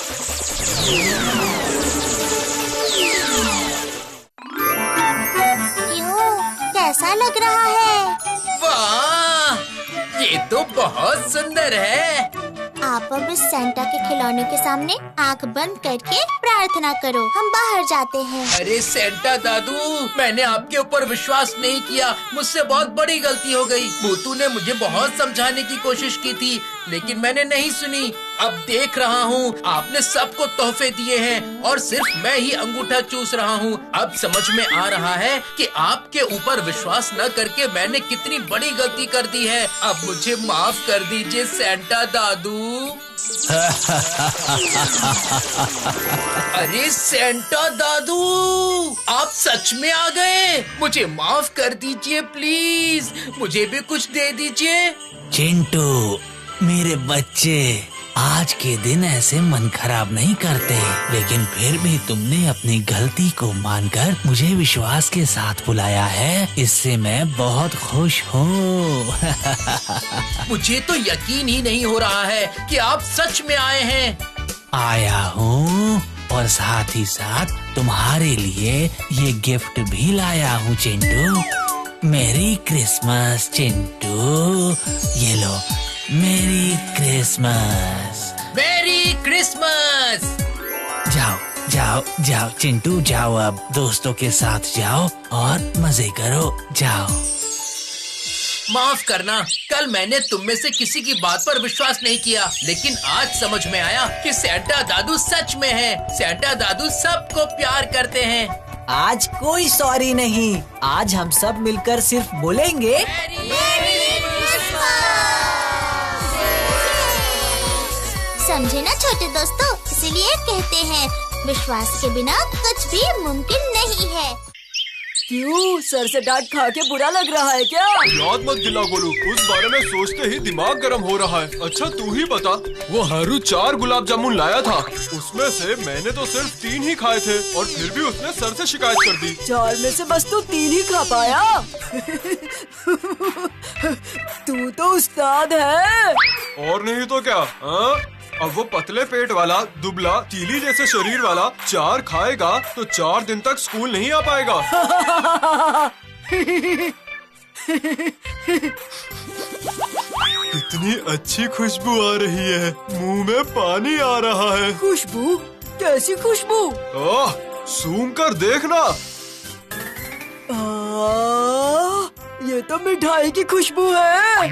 क्यों, कैसा लग रहा है? वाह, ये तो बहुत सुंदर है। आप अब इस सेंटा के खिलौने के सामने आंख बंद करके प्रार्थना करो। हम बाहर जाते हैं। अरे सेंटा दादू, मैंने आपके ऊपर विश्वास नहीं किया। मुझसे बहुत बड़ी गलती हो गई। भूतू ने मुझे बहुत समझाने की कोशिश की थी, लेकिन मैंने नहीं सुनी। अब देख रहा हूँ आपने सबको तोहफे दिए हैं और सिर्फ मैं ही अंगूठा चूस रहा हूँ। अब समझ में आ रहा है कि आपके ऊपर विश्वास न करके मैंने कितनी बड़ी गलती कर दी है। अब मुझे माफ कर दीजिए सेंटा दादू। अरे सेंटा दादू, आप सच में आ गए। मुझे माफ कर दीजिए प्लीज, मुझे भी कुछ दे दीजिए। चिंटू मेरे बच्चे, आज के दिन ऐसे मन खराब नहीं करते, लेकिन फिर भी तुमने अपनी गलती को मानकर मुझे विश्वास के साथ बुलाया है, इससे मैं बहुत खुश हूँ। मुझे तो यकीन ही नहीं हो रहा है कि आप सच में आए हैं। आया हूँ और साथ ही साथ तुम्हारे लिए ये गिफ्ट भी लाया हूँ चिंटू। मेरी क्रिसमस चिंटू, ये लो मेरी क्रिसमस। मेरी क्रिसमस। जाओ जाओ जाओ चिंटू, जाओ अब दोस्तों के साथ जाओ और मजे करो, जाओ। माफ करना, कल मैंने तुम में से किसी की बात पर विश्वास नहीं किया, लेकिन आज समझ में आया कि सेंटा दादू सच में है। सेंटा दादू सबको प्यार करते हैं। आज कोई सॉरी नहीं, आज हम सब मिलकर सिर्फ बोलेंगे समझे ना छोटे दोस्तों, इसीलिए कहते हैं विश्वास के बिना कुछ भी मुमकिन नहीं है। क्यों, सर से डांट खा के बुरा लग रहा है क्या? याद मत दिला गोलू, उस बारे में सोचते ही दिमाग गर्म हो रहा है। अच्छा तू ही बता, वो हरू 4 गुलाब जामुन लाया था, उसमें से मैंने तो सिर्फ 3 ही खाए थे और फिर भी उसने सर से शिकायत कर दी। 4 में से बस तू 3 ही खा पाया। तू तो उस्ताद है। और नहीं तो क्या, हाँ? अब वो पतले पेट वाला, दुबला, चीली जैसे शरीर वाला 4 खाएगा तो 4 दिन तक स्कूल नहीं आ पाएगा। कितनी अच्छी खुशबू आ रही है, मुंह में पानी आ रहा है। खुशबू? कैसी खुशबू? ओह, सूंघ कर देखना। ये तो मिठाई की खुशबू है।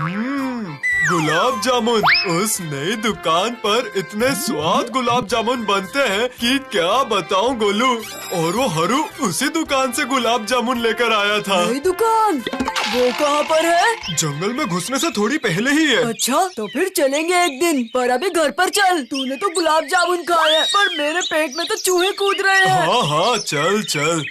गुलाब जामुन। उस नई दुकान पर इतने स्वाद गुलाब जामुन बनते हैं कि क्या बताऊं गोलू। और वो हरू उसी दुकान से गुलाब जामुन लेकर आया था। नई दुकान? वो कहाँ पर है? जंगल में घुसने से थोड़ी पहले ही है। अच्छा, तो फिर चलेंगे एक दिन, पर अभी घर पर चल। तूने तो गुलाब जामुन खाए, पर मेरे पेट में तो चूहे कूद रहे हैं। हाँ हाँ, चल चल।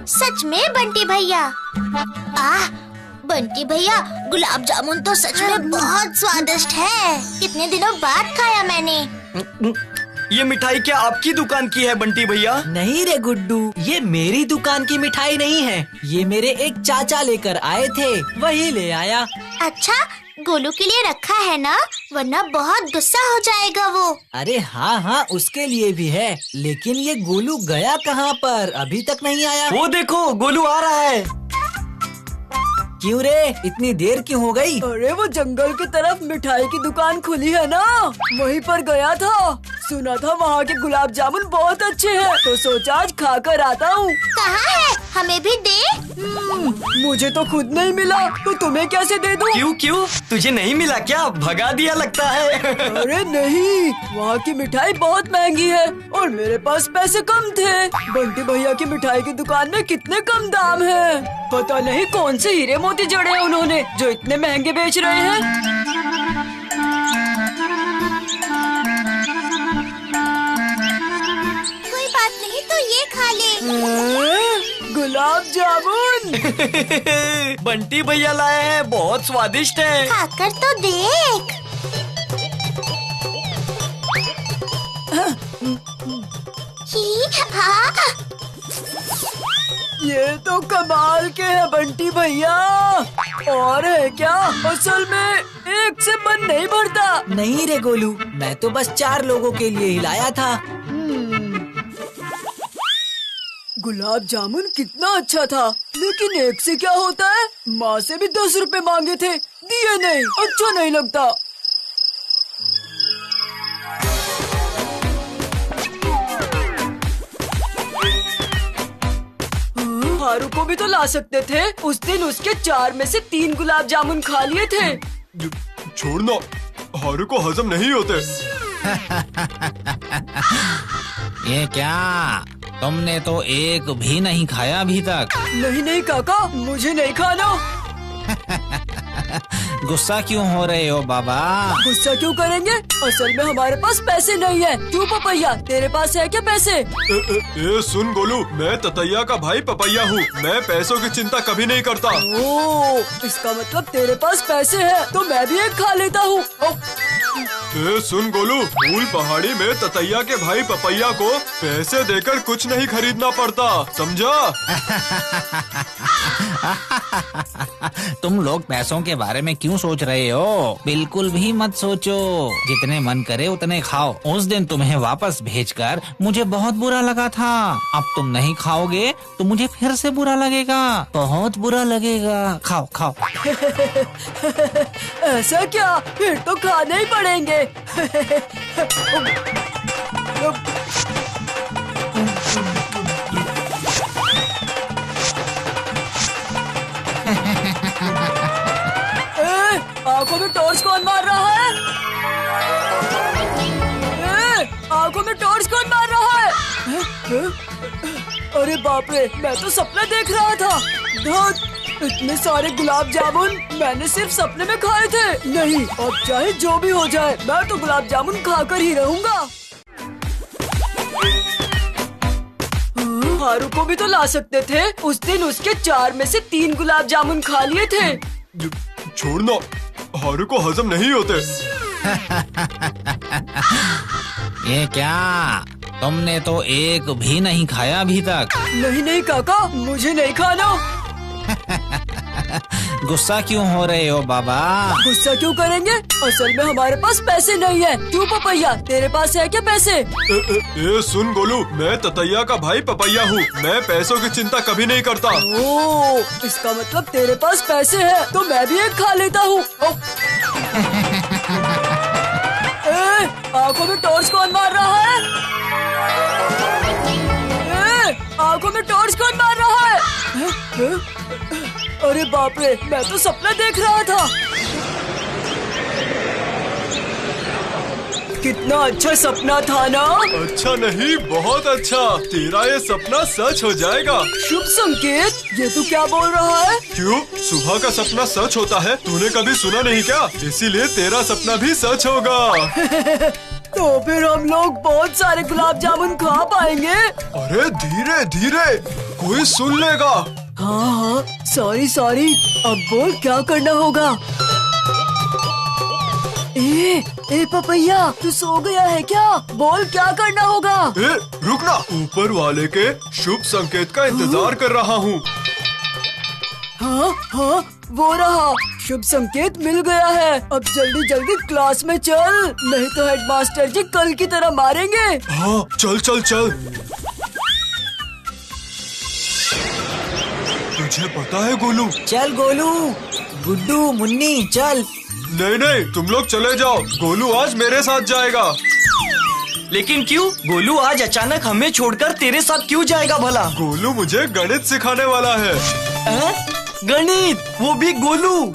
सच में बंटी भैया, बंटी भैया, गुलाब जामुन तो सच में बहुत स्वादिष्ट है। कितने दिनों बाद खाया मैंने। ये मिठाई क्या आपकी दुकान की है बंटी भैया? नहीं रे गुड्डू, ये मेरी दुकान की मिठाई नहीं है, ये मेरे एक चाचा लेकर आए थे, वही ले आया। अच्छा, गोलू के लिए रखा है ना, वरना बहुत गुस्सा हो जाएगा वो। अरे हाँ हाँ, उसके लिए भी है, लेकिन ये गोलू गया कहाँ पर, अभी तक नहीं आया। वो देखो, गोलू आ रहा है। क्यों रे, इतनी देर क्यों हो गई? अरे वो जंगल की तरफ मिठाई की दुकान खुली है ना, वहीं पर गया था। सुना था वहाँ के गुलाब जामुन बहुत अच्छे हैं, तो सोचा आज खा कर आता हूँ। कहाँ है, हमें भी दे। मुझे तो खुद नहीं मिला, तो तुम्हें कैसे दे दूँ? क्यों क्यों, तुझे नहीं मिला क्या? भगा दिया लगता है। अरे नहीं, वहाँ की मिठाई बहुत महंगी है और मेरे पास पैसे कम थे। बंटी भैया की मिठाई की दुकान में कितने कम दाम है। पता नहीं कौन से हीरे मोती जड़े हैं उन्होंने, जो इतने महंगे बेच रहे हैं। कोई बात नहीं, तो ये खा ले। गुलाब जामुन। बंटी भैया लाए हैं, बहुत स्वादिष्ट है। खाकर तो देख। हाँ। ये तो कमाल के है बंटी भैया। और है क्या? असल में एक से मन नहीं भरता। नहीं रे गोलू, मैं तो बस 4 लोगों के लिए ही लाया था। गुलाब जामुन कितना अच्छा था, लेकिन एक से क्या होता है? माँ से भी 10 रुपए मांगे थे, दिए नहीं। अच्छा नहीं लगता। हारू को भी तो ला सकते थे। उस दिन उसके 4 में से 3 गुलाब जामुन खा लिए थे। छोड़ना, हारू को हजम नहीं होते। ये क्या? तुमने तो एक भी नहीं खाया अभी तक। नहीं काका, मुझे नहीं खाना। गुस्सा क्यों हो रहे हो बाबा? गुस्सा क्यों करेंगे? असल में हमारे पास पैसे नहीं है। क्यों पपैया, तेरे पास है क्या पैसे? ए, सुन गोलू, मैं ततैया का भाई पपैया हूँ। मैं पैसों की चिंता कभी नहीं करता। ओह, इसका मतलब तेरे पास पैसे हैं, तो मैं भी एक खा लेता हूँ। सुन गोलू, फूल पहाड़ी में ततैया के भाई पपैया को पैसे देकर कुछ नहीं खरीदना पड़ता, समझा? तुम लोग पैसों के बारे में क्यों सोच रहे हो? बिल्कुल भी मत सोचो, जितने मन करे उतने खाओ। उस दिन तुम्हें वापस भेजकर मुझे बहुत बुरा लगा था। अब तुम नहीं खाओगे तो मुझे फिर से बुरा लगेगा, बहुत बुरा लगेगा। खाओ खाओ। ऐसा क्या? फिर तो खाने ही पड़ेंगे। आंखों में टॉर्च कौन मार रहा है? आंखों में टॉर्च कौन मार रहा है? अरे बाप रे, मैं तो सपना देख रहा था। धत, इतने सारे गुलाब जामुन मैंने सिर्फ सपने में खाए थे। नहीं, अब चाहे जो भी हो जाए, मैं तो गुलाब जामुन खाकर ही रहूंगा। हारू को भी तो ला सकते थे। उस दिन उसके 4 में से 3 गुलाब जामुन खा लिए थे। छोड़ना, हारू को हजम नहीं होते। ये क्या? तुमने तो एक भी नहीं खाया अभी तक। नहीं काका, मुझे नहीं खाना। गुस्सा क्यों हो रहे हो बाबा? गुस्सा क्यों करेंगे? असल में हमारे पास पैसे नहीं है। क्यों पपैया, तेरे पास है क्या पैसे? सुन गोलू, मैं ततैया का भाई पपैया हूँ। मैं पैसों की चिंता कभी नहीं करता। ओह, इसका मतलब तेरे पास पैसे हैं, तो मैं भी एक खा लेता हूँ। आंखों में टॉर्च कौन मार रहा है? आंखों में टॉर्च कौन मार रहा है? अरे बाप रे, मैं तो सपना देख रहा था। कितना अच्छा सपना था ना? अच्छा नहीं, बहुत अच्छा। तेरा ये सपना सच हो जाएगा। शुभ संकेत, ये तू क्या बोल रहा है? क्यों? सुबह का सपना सच होता है, तूने कभी सुना नहीं क्या? इसीलिए तेरा सपना भी सच होगा। तो फिर हम लोग बहुत सारे गुलाब जामुन खा पाएंगे। अरे धीरे धीरे, कोई सुन लेगा। हाँ, सॉरी। अब बोल, क्या करना होगा? ए पपैया, तू सो गया है क्या? बोल, क्या करना होगा? रुकना, ऊपर वाले के शुभ संकेत का इंतजार कर रहा हूँ। हाँ, वो रहा। शुभ संकेत मिल गया है। अब जल्दी क्लास में चल, नहीं तो हेडमास्टर जी कल की तरह मारेंगे। हाँ, चल। तुझे पता है गोलू? चल गोलू, गुड्डू, मुन्नी, चल। नहीं, तुम लोग चले जाओ। गोलू आज मेरे साथ जाएगा। लेकिन क्यों? गोलू आज अचानक हमें छोड़कर तेरे साथ क्यों जाएगा भला? गोलू मुझे गणित सिखाने वाला है। गणित? वो भी गोलू?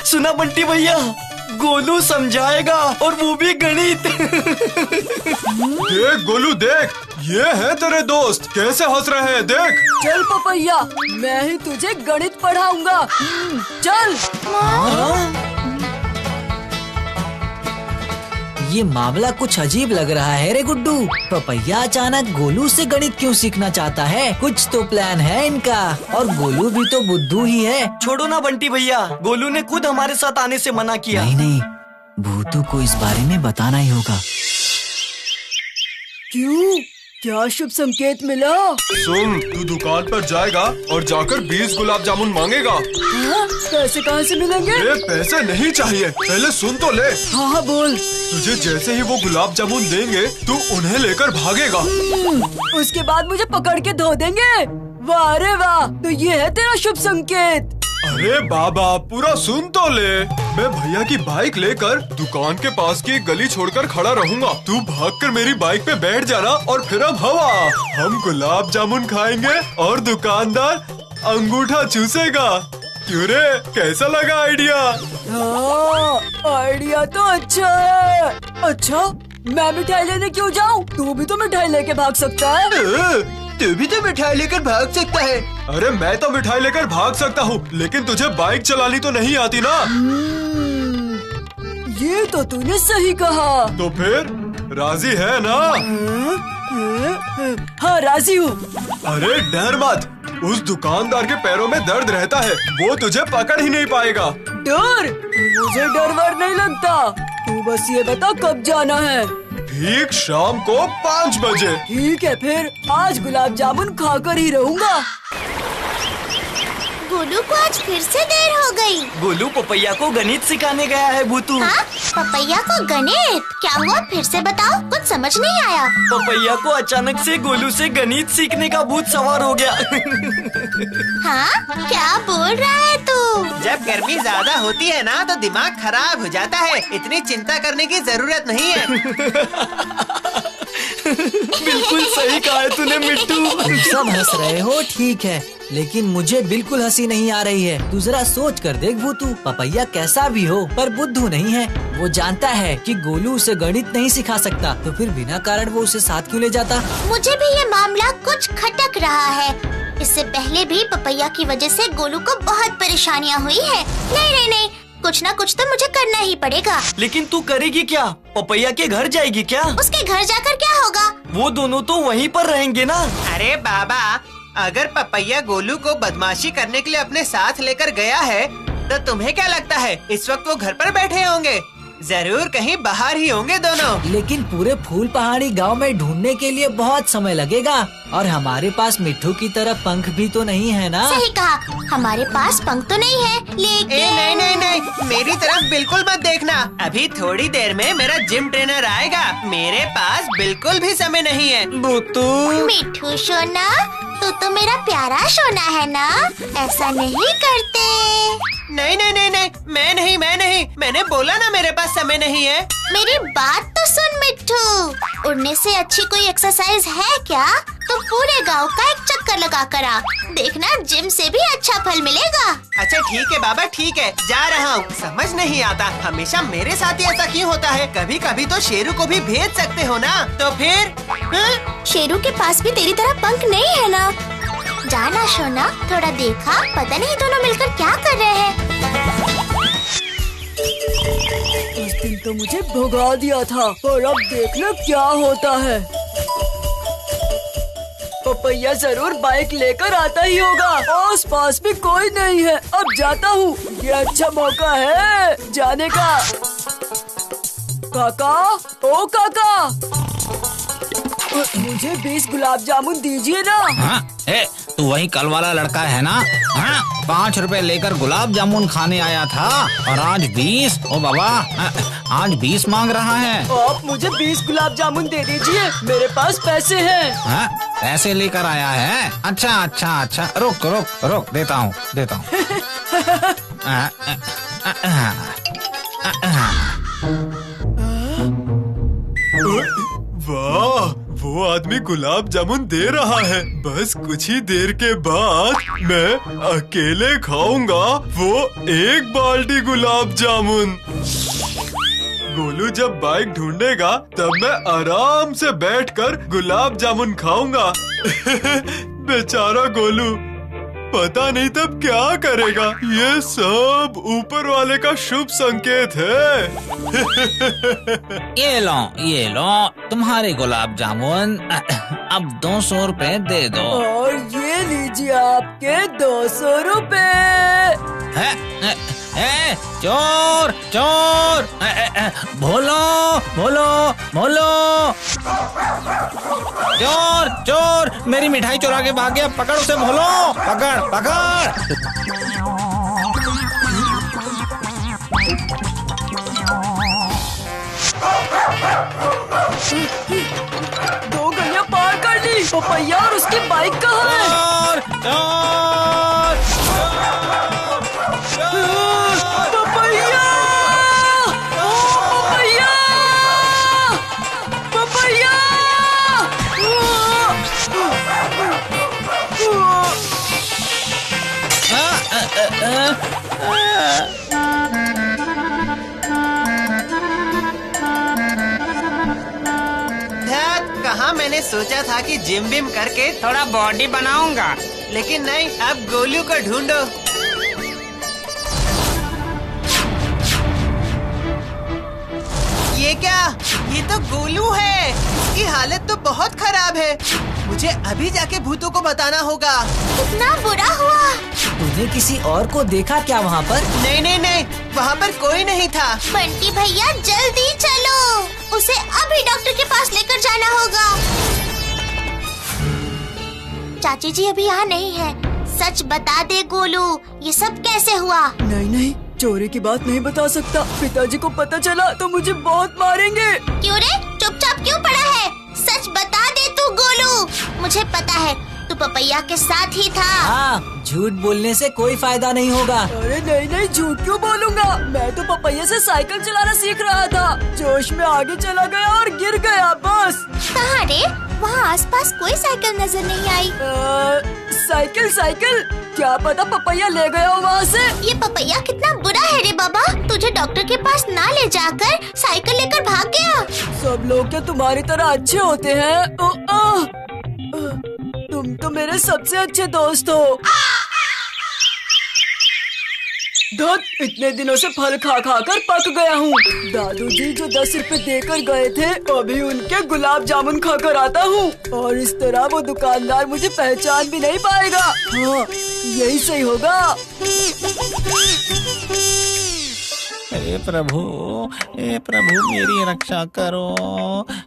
सुना बंटी भैया, गोलू समझाएगा, और वो भी गणित। देख गोलू, देख, ये है तेरे दोस्त, कैसे हंस रहे हैं, देख। चल पपैया, मैं ही तुझे गणित पढ़ाऊंगा। चल। ये मामला कुछ अजीब लग रहा है रे गुड्डू। पपैया अचानक गोलू से गणित क्यों सीखना चाहता है? कुछ तो प्लान है इनका। और गोलू भी तो बुद्धू ही है। छोड़ो ना बंटी भैया, गोलू ने खुद हमारे साथ आने से मना किया। नहीं, भूतू को इस बारे में बताना ही होगा। क्यों? क्या शुभ संकेत मिला? सुन, तू दुकान पर जाएगा और जाकर 20 गुलाब जामुन मांगेगा। हाँ? पैसे कहाँ से मिलेंगे? ये पैसे नहीं चाहिए, पहले सुन तो ले। हाँ बोल। तुझे जैसे ही वो गुलाब जामुन देंगे तू उन्हें लेकर भागेगा। उसके बाद मुझे पकड़ के धो देंगे। वाह रे वाह, तो ये है तेरा शुभ संकेत। अरे बाबा, पूरा सुन तो ले। मैं भैया की बाइक लेकर दुकान के पास की एक गली छोड़कर खड़ा रहूंगा। तू भागकर मेरी बाइक पे बैठ जाना और फिर हम गुलाब जामुन खाएंगे और दुकानदार अंगूठा चूसेगा। क्यों रे, कैसा लगा आइडिया? हाँ, आइडिया तो अच्छा है। अच्छा, मैं मिठाई लेने क्यों जाऊँ? तू भी तो मिठाई लेके भाग सकता है। तू भी तो मिठाई लेकर भाग सकता है। अरे मैं तो मिठाई लेकर भाग सकता हूँ, लेकिन तुझे बाइक चलानी तो नहीं आती ना। ये तो तूने सही कहा। तो फिर राजी है ना? हाँ राजी हूँ। अरे डर मत, उस दुकानदार के पैरों में दर्द रहता है, वो तुझे पकड़ ही नहीं पाएगा। डर? मुझे डर वर नहीं लगता। तू बस ये बता कब जाना है? ठीक शाम को 5 बजे। ठीक है, फिर आज गुलाब जामुन खाकर ही रहूँगा। गोलू को आज फिर से देर हो गई। गोलू पपैया को गणित सिखाने गया है भूतू। हाँ? पपैया को गणित? क्या हुआ, फिर से बताओ, कुछ समझ नहीं आया। पपैया को अचानक से गोलू से गणित सीखने का भूत सवार हो गया। हाँ? क्या बोल रहा है तू? जब गर्मी ज्यादा होती है ना तो दिमाग खराब हो जाता है। इतनी चिंता करने की जरूरत नहीं है। बिल्कुल सही कहा है तूने मिट्टू। तुम सब हंस रहे हो, ठीक है, लेकिन मुझे बिल्कुल हंसी नहीं आ रही है। तू जरा सोच कर देख भूतू, पपैया कैसा भी हो पर बुद्धू नहीं है। वो जानता है कि गोलू उसे गणित नहीं सिखा सकता, तो फिर बिना कारण वो उसे साथ क्यों ले जाता? मुझे भी ये मामला कुछ खटक रहा है। इससे पहले भी पपैया की वजह से गोलू को बहुत परेशानियाँ हुई है। नहीं, कुछ ना कुछ तो मुझे करना ही पड़ेगा। लेकिन तू करेगी क्या? पपैया के घर जाएगी क्या? उसके घर जाकर क्या होगा? वो दोनों तो वहीं पर रहेंगे ना। अरे बाबा, अगर पपैया गोलू को बदमाशी करने के लिए अपने साथ लेकर गया है तो तुम्हें क्या लगता है इस वक्त वो घर पर बैठे होंगे? जरूर कहीं बाहर ही होंगे दोनों। लेकिन पूरे फूल पहाड़ी गांव में ढूंढने के लिए बहुत समय लगेगा, और हमारे पास मिट्ठू की तरह पंख भी तो नहीं है ना। सही कहा, हमारे पास पंख तो नहीं है, लेकिन नहीं, मेरी तरफ बिल्कुल मत देखना। अभी थोड़ी देर में मेरा जिम ट्रेनर आएगा। मेरे पास बिल्कुल भी समय नहीं है। मिट्ठू सोना, तू तो मेरा प्यारा सोना है ना, ऐसा नहीं करते। नहीं, मैं नहीं, मैंने बोला ना मेरे पास समय नहीं है। मेरी बात तो सुन मिट्ठू, उड़ने से अच्छी कोई एक्सरसाइज है क्या? तो पूरे गांव का एक चक्कर लगा कर आ, देखना जिम से भी अच्छा फल मिलेगा। अच्छा ठीक है बाबा, ठीक है, जा रहा हूँ। समझ नहीं आता, हमेशा मेरे साथ ही ऐसा क्यों होता है? कभी कभी तो शेरू को भी भेज सकते हो ना। तो फिर शेरू के पास भी तेरी तरह पंख नहीं है ना। जाना सोना, थोड़ा देखा, पता नहीं दोनों मिलकर क्या कर रहे हैं। उस दिन तो मुझे भगा दिया था, पर अब देखना क्या होता है। पपैया जरूर बाइक लेकर आता ही होगा। आस पास भी कोई नहीं है। अब जाता हूँ, ये अच्छा मौका है जाने का। काका, ओ काका, मुझे 20 गुलाब जामुन दीजिए ना। हाँ? तू वही कल वाला लड़का है ना? हाँ? 5 रुपए लेकर गुलाब जामुन खाने आया था और आज 20? ओ बाबा, आज 20 मांग रहा है। आप मुझे 20 गुलाब जामुन दे दीजिए, मेरे पास पैसे हैं। हाँ? पैसे लेकर आया है? अच्छा, रुक, देता हूँ। वाह, वो आदमी गुलाब जामुन दे रहा है। बस कुछ ही देर के बाद मैं अकेले खाऊंगा वो 1 बाल्टी गुलाब जामुन। गोलू जब बाइक ढूंढेगा तब मैं आराम से बैठकर गुलाब जामुन खाऊंगा। बेचारा गोलू, पता नहीं तब क्या करेगा। ये सब ऊपर वाले का शुभ संकेत है। ये लो तुम्हारे गुलाब जामुन। अब 200 रुपए दे दो। और ये लीजिए आपके 200 रुपए। चोर, भोलो। चोर चोर, मेरी मिठाई चुरा के भाग गया, पकड़ उसे भोलो, पकड़ पकड़। 2 गलियां पार कर ली। पपैया और उसकी बाइक कहाँ है? पपैया! पपैया! पपैया! कहाँ मैंने सोचा था कि जिम विम करके थोड़ा बॉडी बनाऊंगा, लेकिन नहीं, अब गोलू को ढूंढो। ये क्या? ये तो गोलू है। इसकी हालत तो बहुत खराब है। मुझे अभी जाके भूतों को बताना होगा। इतना बुरा हुआ? तुझे किसी और को देखा क्या वहाँ पर? नहीं नहीं नहीं, वहाँ पर कोई नहीं था। बंटी भैया जल्दी चलो, उसे अभी डॉक्टर के पास लेकर जाना होगा। चाची जी अभी यहाँ नहीं है। सच बता दे गोलू, ये सब कैसे हुआ? नहीं नहीं, चोरी की बात नहीं बता सकता। पिताजी को पता चला तो मुझे बहुत मारेंगे। क्यों रे, चुपचाप क्यों पड़ा है? सच बता दे तू गोलू। मुझे पता है तू पपैया के साथ ही था। हाँ, झूठ बोलने से कोई फायदा नहीं होगा। अरे नहीं नहीं, झूठ क्यों बोलूंगा? मैं तो पपैया से साइकिल चलाना सीख रहा था। जोश में आगे चला गया और गिर गया बस। कहाँ रे? वहाँ आसपास कोई साइकिल नजर नहीं आई। साइकिल क्या पता पपैया ले गया हो वहाँ से। ये पपैया कितना बुरा है रे बाबा, तुझे डॉक्टर के पास ना ले जाकर साइकिल लेकर भाग गया। सब लोग क्या तुम्हारी तरह अच्छे होते हैं? तुम तो मेरे सबसे अच्छे दोस्त हो। धत, इतने दिनों से फल खा खा कर पक गया हूँ। दादू जी जो 10 रुपए देकर गए थे, अभी उनके गुलाब जामुन खाकर आता हूँ। और इस तरह वो दुकानदार मुझे पहचान भी नहीं पाएगा। हाँ, यही सही होगा। हे प्रभु मेरी रक्षा करो।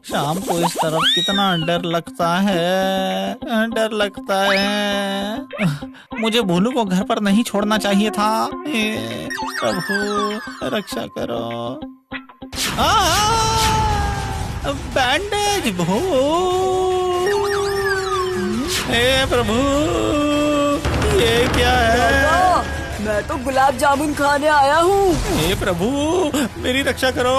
शाम को इस तरफ कितना डर लगता है। मुझे भोलू को घर पर नहीं छोड़ना चाहिए था। हे प्रभु रक्षा करो। बैंडेज भो। हे प्रभु ये क्या है? मैं तो गुलाब जामुन खाने आया हूँ। हे प्रभु मेरी रक्षा करो,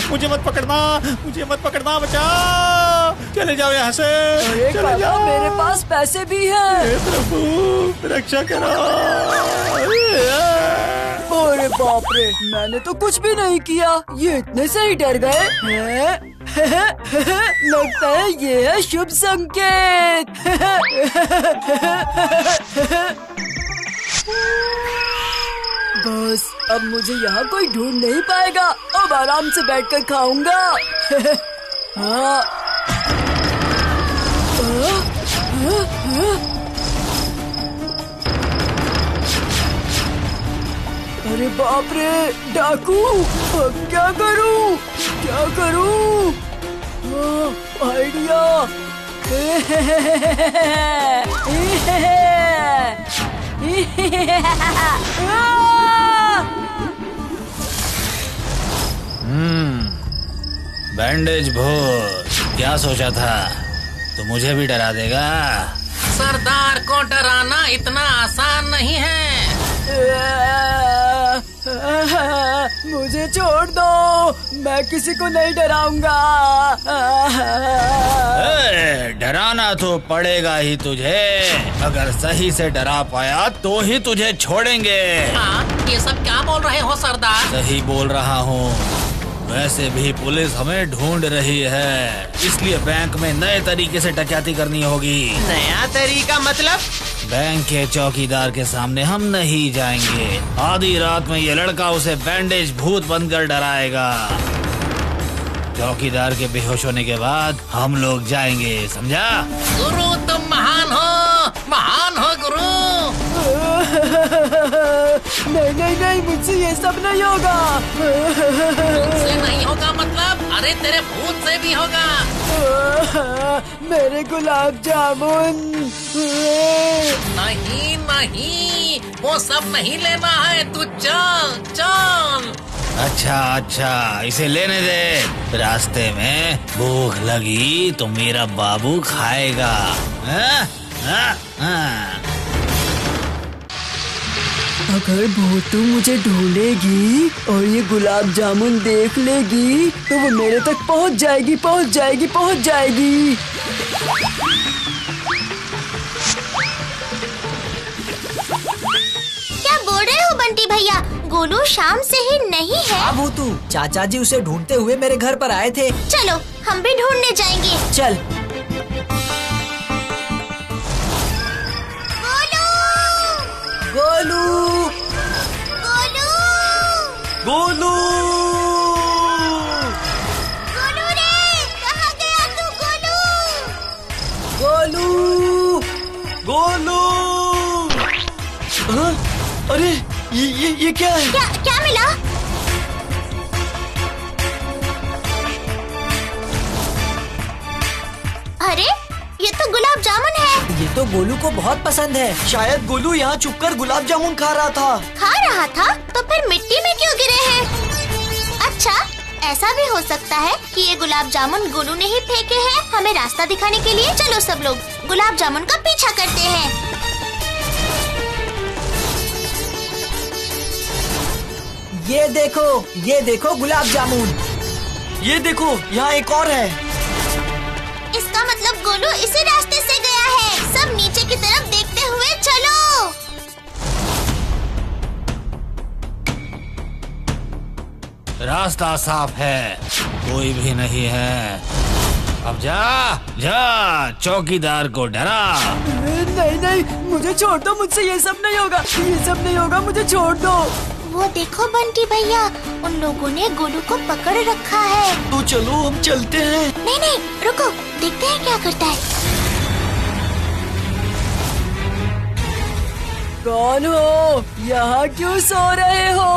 मुझे मत पकड़ना, बचाओ, चले जाओ यहाँ से। अरे चले जाओ। मेरे पास पैसे भी हैं। हे प्रभु रक्षा करो। अरे बाप रे, मैंने तो कुछ भी नहीं किया, ये इतने से ही डर गए हैं। लगता है ये है शुभ संकेत। बस अब मुझे यहाँ कोई ढूंढ नहीं पाएगा। अब आराम से बैठकर खाऊंगा। हाँ। अरे बाप रे, डाकू! अब क्या करूं? आइडिया! बैंडेज भोर, क्या सोचा था? तो मुझे भी डरा देगा? सरदार को डराना इतना आसान नहीं है। मुझे छोड़ दो, मैं किसी को नहीं डराऊंगा। डराना तो पड़ेगा ही तुझे। अगर सही से डरा पाया तो ही तुझे छोड़ेंगे। ये सब क्या बोल रहे हो सरदार? सही बोल रहा हूँ। वैसे भी पुलिस हमें ढूंढ रही है, इसलिए बैंक में नए तरीके से डकैती करनी होगी। नया तरीका मतलब? बैंक के चौकीदार के सामने हम नहीं जाएंगे। आधी रात में ये लड़का उसे बैंडेज भूत बनकर डराएगा। चौकीदार के बेहोश होने के बाद हम लोग जाएंगे, समझा? गुरु तुम महान हो गुरु। नहीं नहीं नहीं, मुझसे ये सब नहीं होगा। तुमसे नहीं होगा मतलब? अरे तेरे भूत से भी होगा। मेरे गुलाब जामुन। नहीं नहीं, वो सब नहीं लेना है, तू चल चल। अच्छा अच्छा, इसे लेने दे। रास्ते में भूख लगी तो मेरा बाबू खाएगा। हाँ? हाँ? हाँ। अगर भूतू मुझे ढूंढेगी और ये गुलाब जामुन देख लेगी तो वो मेरे तक पहुंच जाएगी, पहुंच जाएगी, पहुंच जाएगी। क्या बोल रहे हो बंटी भैया? गोलू शाम से ही नहीं है। हाँ भूतू, चाचा जी उसे ढूंढते हुए मेरे घर पर आए थे। चलो हम भी ढूंढने जाएंगे। चल। गोलू, गोलू, गोलू, गोलू रे, कहाँ गया तू गोलू? गोलू, गोलू। हाँ? अरे ये क्या है? क्या क्या मिला? अरे ये तो गुलाब जामुन है। ये तो गोलू को बहुत पसंद है। शायद गोलू यहाँ छुपकर गुलाब जामुन खा रहा था। खा रहा था तो फिर मिट्टी में क्यों गिरे हैं? अच्छा, ऐसा भी हो सकता है कि ये गुलाब जामुन गोलू ने ही फेंके हैं हमें रास्ता दिखाने के लिए। चलो सब लोग गुलाब जामुन का पीछा करते हैं। ये देखो गुलाब जामुन। ये देखो, यहाँ एक और है। इसका मतलब गोलू इसी रास्ते से गया है। सब नीचे की तरफ देखते हुए चलो। रास्ता साफ है, कोई भी नहीं है। अब जा जा, चौकीदार को डरा। नहीं नहीं, मुझे छोड़ दो, मुझसे ये सब नहीं होगा, ये सब नहीं होगा, मुझे छोड़ दो। वो देखो बंटी भैया, उन लोगों ने गोलू को पकड़ रखा है। तो चलो हम चलते हैं। नहीं नहीं, रुको, देखते हैं क्या करता है। कौन हो? यहाँ क्यों सो रहे हो?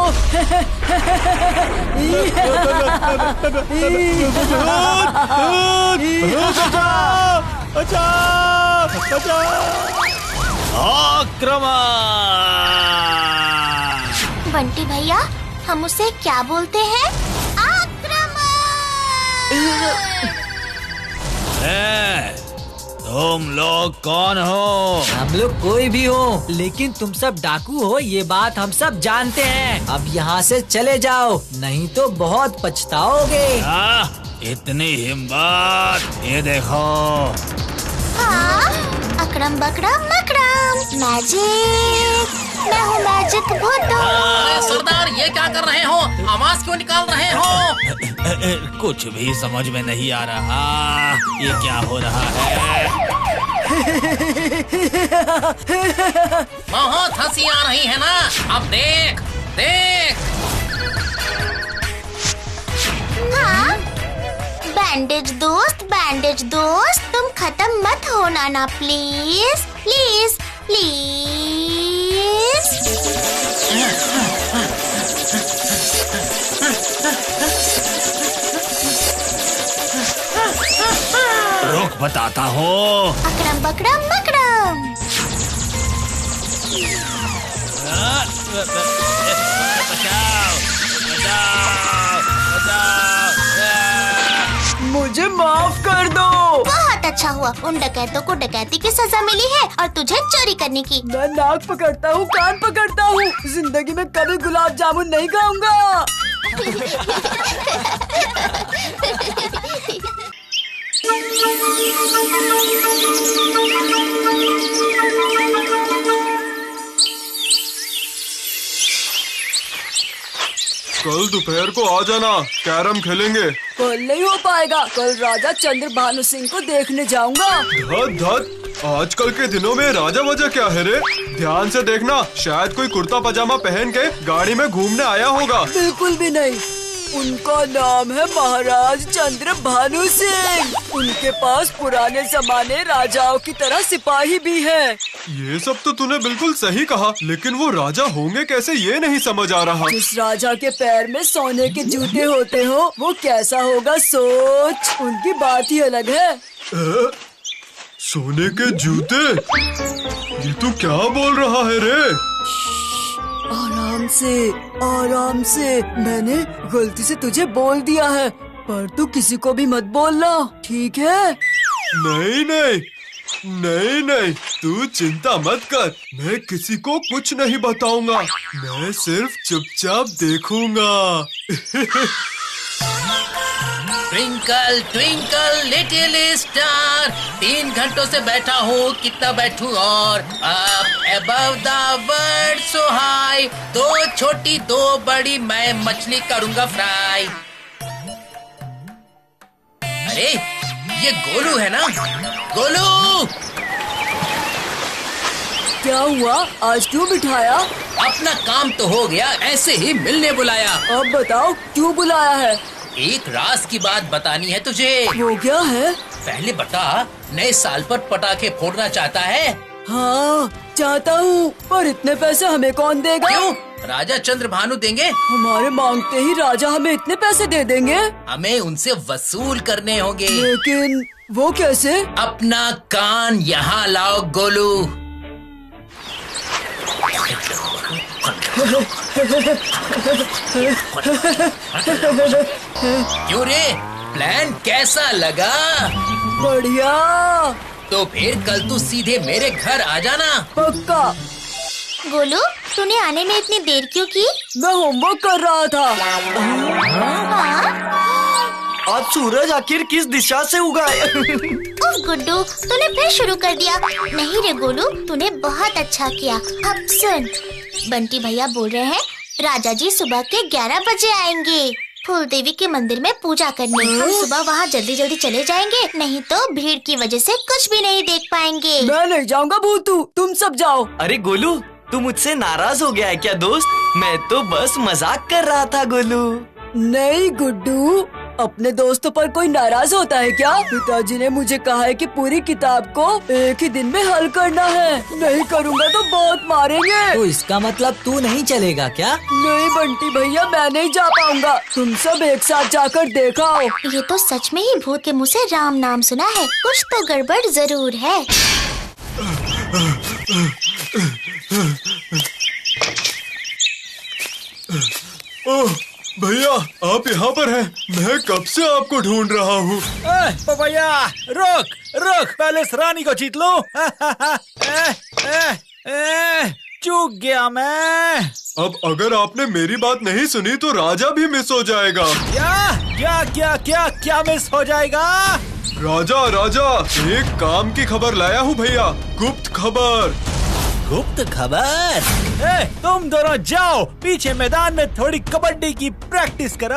आक्रमण! बंटी भैया, हम उसे क्या बोलते हैं? आक्रमण! तुम लोग कौन हो? हम लोग कोई भी हो, लेकिन तुम सब डाकू हो, ये बात हम सब जानते हैं। अब यहाँ से चले जाओ, नहीं तो बहुत पछताओगे। इतनी हिम्मत! ये देखो। हाँ, अकड़म बकड़म मकड़म, मैजिक। मैं हूँ मैजिक भूतू। अरे सरदार, ये क्या कर रहे हो? आवाज क्यों निकाल रहे हो? कुछ भी समझ में नहीं आ रहा। ये क्या हो रहा है? बहुत हंसी आ रही है ना? अब देख देख। हाँ, बैंडेज दोस्त, तुम खत्म मत होना ना, प्लीज प्लीज प्लीज। रुक, बताता हूँ। अकड़म बकड़म मकड़म। बचाओ, बचाओ, बचाओ। मुझे माफ कर दो। बहुत अच्छा हुआ, उन डकैतों को डकैती की सजा मिली है और तुझे चोरी करने की। मैं नाक पकड़ता हूँ, कान पकड़ता हूँ, जिंदगी में कभी गुलाब जामुन नहीं खाऊंगा। कल दोपहर को आ जाना, कैरम खेलेंगे। कल नहीं हो पाएगा, कल राजा चंद्र भानु सिंह को देखने जाऊंगा। धत धत, आजकल के दिनों में राजा वजह क्या है रे? ध्यान से देखना, शायद कोई कुर्ता पजामा पहन के गाड़ी में घूमने आया होगा। बिल्कुल भी नहीं, उनका नाम है महाराज चंद्र भानु सिंह। उनके पास पुराने जमाने राजाओं की तरह सिपाही भी है। ये सब तो तूने बिल्कुल सही कहा, लेकिन वो राजा होंगे कैसे ये नहीं समझ आ रहा। जिस राजा के पैर में सोने के जूते होते हो वो कैसा होगा सोच, उनकी बात ही अलग है। सोने के जूते? ये तू क्या बोल रहा है रे? आराम से मैंने गलती से तुझे बोल दिया है, पर तू किसी को भी मत बोलना, ठीक है? नहीं, तू चिंता मत कर, मैं किसी को कुछ नहीं बताऊंगा, मैं सिर्फ चुपचाप देखूंगा। ट्विंकल ट्विंकल लिटिल स्टार, 3 घंटों से बैठा हूँ, कितना बैठूं और up above the world so high, 2 छोटी 2 बड़ी मैं मछली करूँगा फ्राई। अरे ये गोलू है ना? गोलू, क्या हुआ? आज क्यों बिठाया? अपना काम तो हो गया, ऐसे ही मिलने बुलाया। अब बताओ क्यों बुलाया है? एक राज की बात बतानी है तुझे। वो क्या है? पहले बता, नए साल पर पटाखे फोड़ना चाहता है? हाँ चाहता हूँ, पर इतने पैसे हमें कौन देगा? क्यों? राजा चंद्रभानु देंगे। हमारे मांगते ही राजा हमें इतने पैसे दे देंगे? हमें उनसे वसूल करने होंगे। लेकिन वो कैसे? अपना कान यहाँ लाओ गोलू। क्यों रे, प्लान कैसा लगा? बढ़िया। तो फिर कल तू सीधे मेरे घर आ जाना। पक्का। गोलू, तूने आने में इतनी देर क्यों की? मैं होमवर्क कर रहा था। आज सूरज आखिर किस दिशा से उगा है? उफ गुड्डू, तूने फिर शुरू कर दिया। नहीं रे गोलू, तूने बहुत अच्छा किया। अब सुन, बंटी भैया बोल रहे हैं राजा जी सुबह के 11 बजे आएंगे फूल देवी के मंदिर में पूजा करने। हम सुबह वहाँ जल्दी जल्दी चले जाएंगे, नहीं तो भीड़ की वजह से कुछ भी नहीं देख पाएंगे। मैं नहीं जाऊँगा भूतू, तुम सब जाओ। अरे गोलू, तू मुझसे नाराज हो गया है क्या दोस्त? मैं तो बस मजाक कर रहा था गोलू। नहीं गुड्डू, अपने दोस्तों पर कोई नाराज होता है क्या? पिताजी ने मुझे कहा है कि पूरी किताब को एक ही दिन में हल करना है। नहीं करूँगा तो बहुत मारेंगे। तो इसका मतलब तू नहीं चलेगा क्या? नहीं बंटी भैया, मैं नहीं जा पाऊँगा। तुम सब एक साथ जाकर देखा। ये तो सच में ही भूत के मुँह से राम नाम सुना है। कुछ तो गड़बड़ जरूर है। ओह भैया, आप यहाँ पर हैं। मैं कब से आपको ढूंढ रहा हूँ। भैया रुक रुक, पहले इस रानी को जीत लो। चूक गया मैं। अब अगर आपने मेरी बात नहीं सुनी तो राजा भी मिस हो जाएगा। क्या क्या क्या क्या क्या मिस हो जाएगा? राजा राजा, एक काम की खबर लाया हूँ भैया, गुप्त खबर। गुप्त खबर? तुम दोनों जाओ, पीछे मैदान में थोड़ी कबड्डी की प्रैक्टिस करो।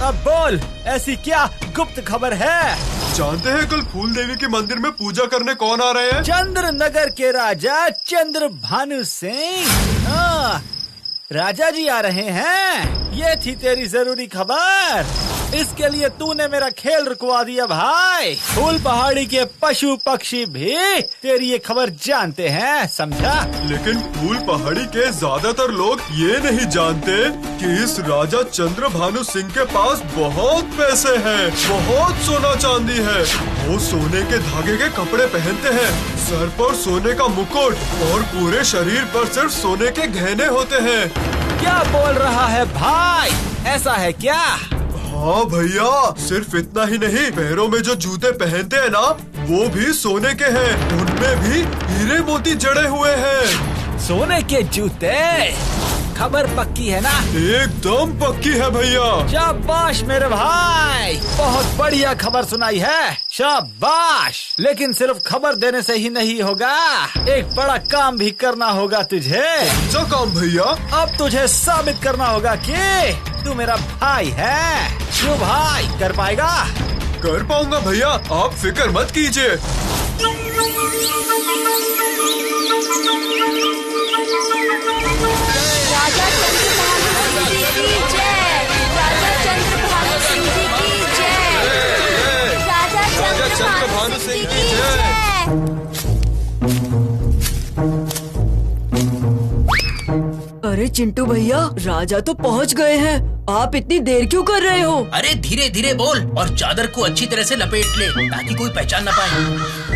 अब बोल, ऐसी क्या गुप्त खबर है? जानते हैं कल फूल देवी के मंदिर में पूजा करने कौन आ रहे हैं? चंद्र नगर के राजा चंद्रभानु सिंह। राजा जी आ रहे हैं। ये थी तेरी जरूरी खबर। इसके लिए तूने मेरा खेल रुकवा दिया भाई। फूल पहाड़ी के पशु पक्षी भी तेरी ये खबर जानते हैं, समझा? लेकिन फूल पहाड़ी के ज्यादातर लोग ये नहीं जानते कि इस राजा चंद्रभानु सिंह के पास बहुत पैसे हैं, बहुत सोना चांदी है। वो सोने के धागे के कपड़े पहनते हैं, सर पर सोने का मुकुट और पूरे शरीर पर सिर्फ सोने के गहने होते हैं। क्या बोल रहा है भाई, ऐसा है क्या? हाँ भैया, सिर्फ इतना ही नहीं, पैरों में जो जूते पहनते हैं ना, वो भी सोने के हैं। उनमें भी हीरे मोती जड़े हुए हैं। सोने के जूते? खबर पक्की है ना? एकदम पक्की है भैया। शाबाश मेरे भाई, बहुत बढ़िया खबर सुनाई है, शाबाश। लेकिन सिर्फ खबर देने से ही नहीं होगा, एक बड़ा काम भी करना होगा तुझे। कौन सा काम भैया? अब तुझे साबित करना होगा कि तू मेरा भाई है। क्यों भाई, कर पाएगा? कर पाऊंगा भैया, आप फिक्र मत कीजिए। राजा चंद्रभानु सिंह जी की जय। राजा चंद्रभानु सिंह जी की जय। अरे चिंटू भैया, राजा तो पहुंच गए हैं। आप इतनी देर क्यों कर रहे हो? अरे धीरे धीरे बोल और चादर को अच्छी तरह से लपेट ले ताकि कोई पहचान न पाए।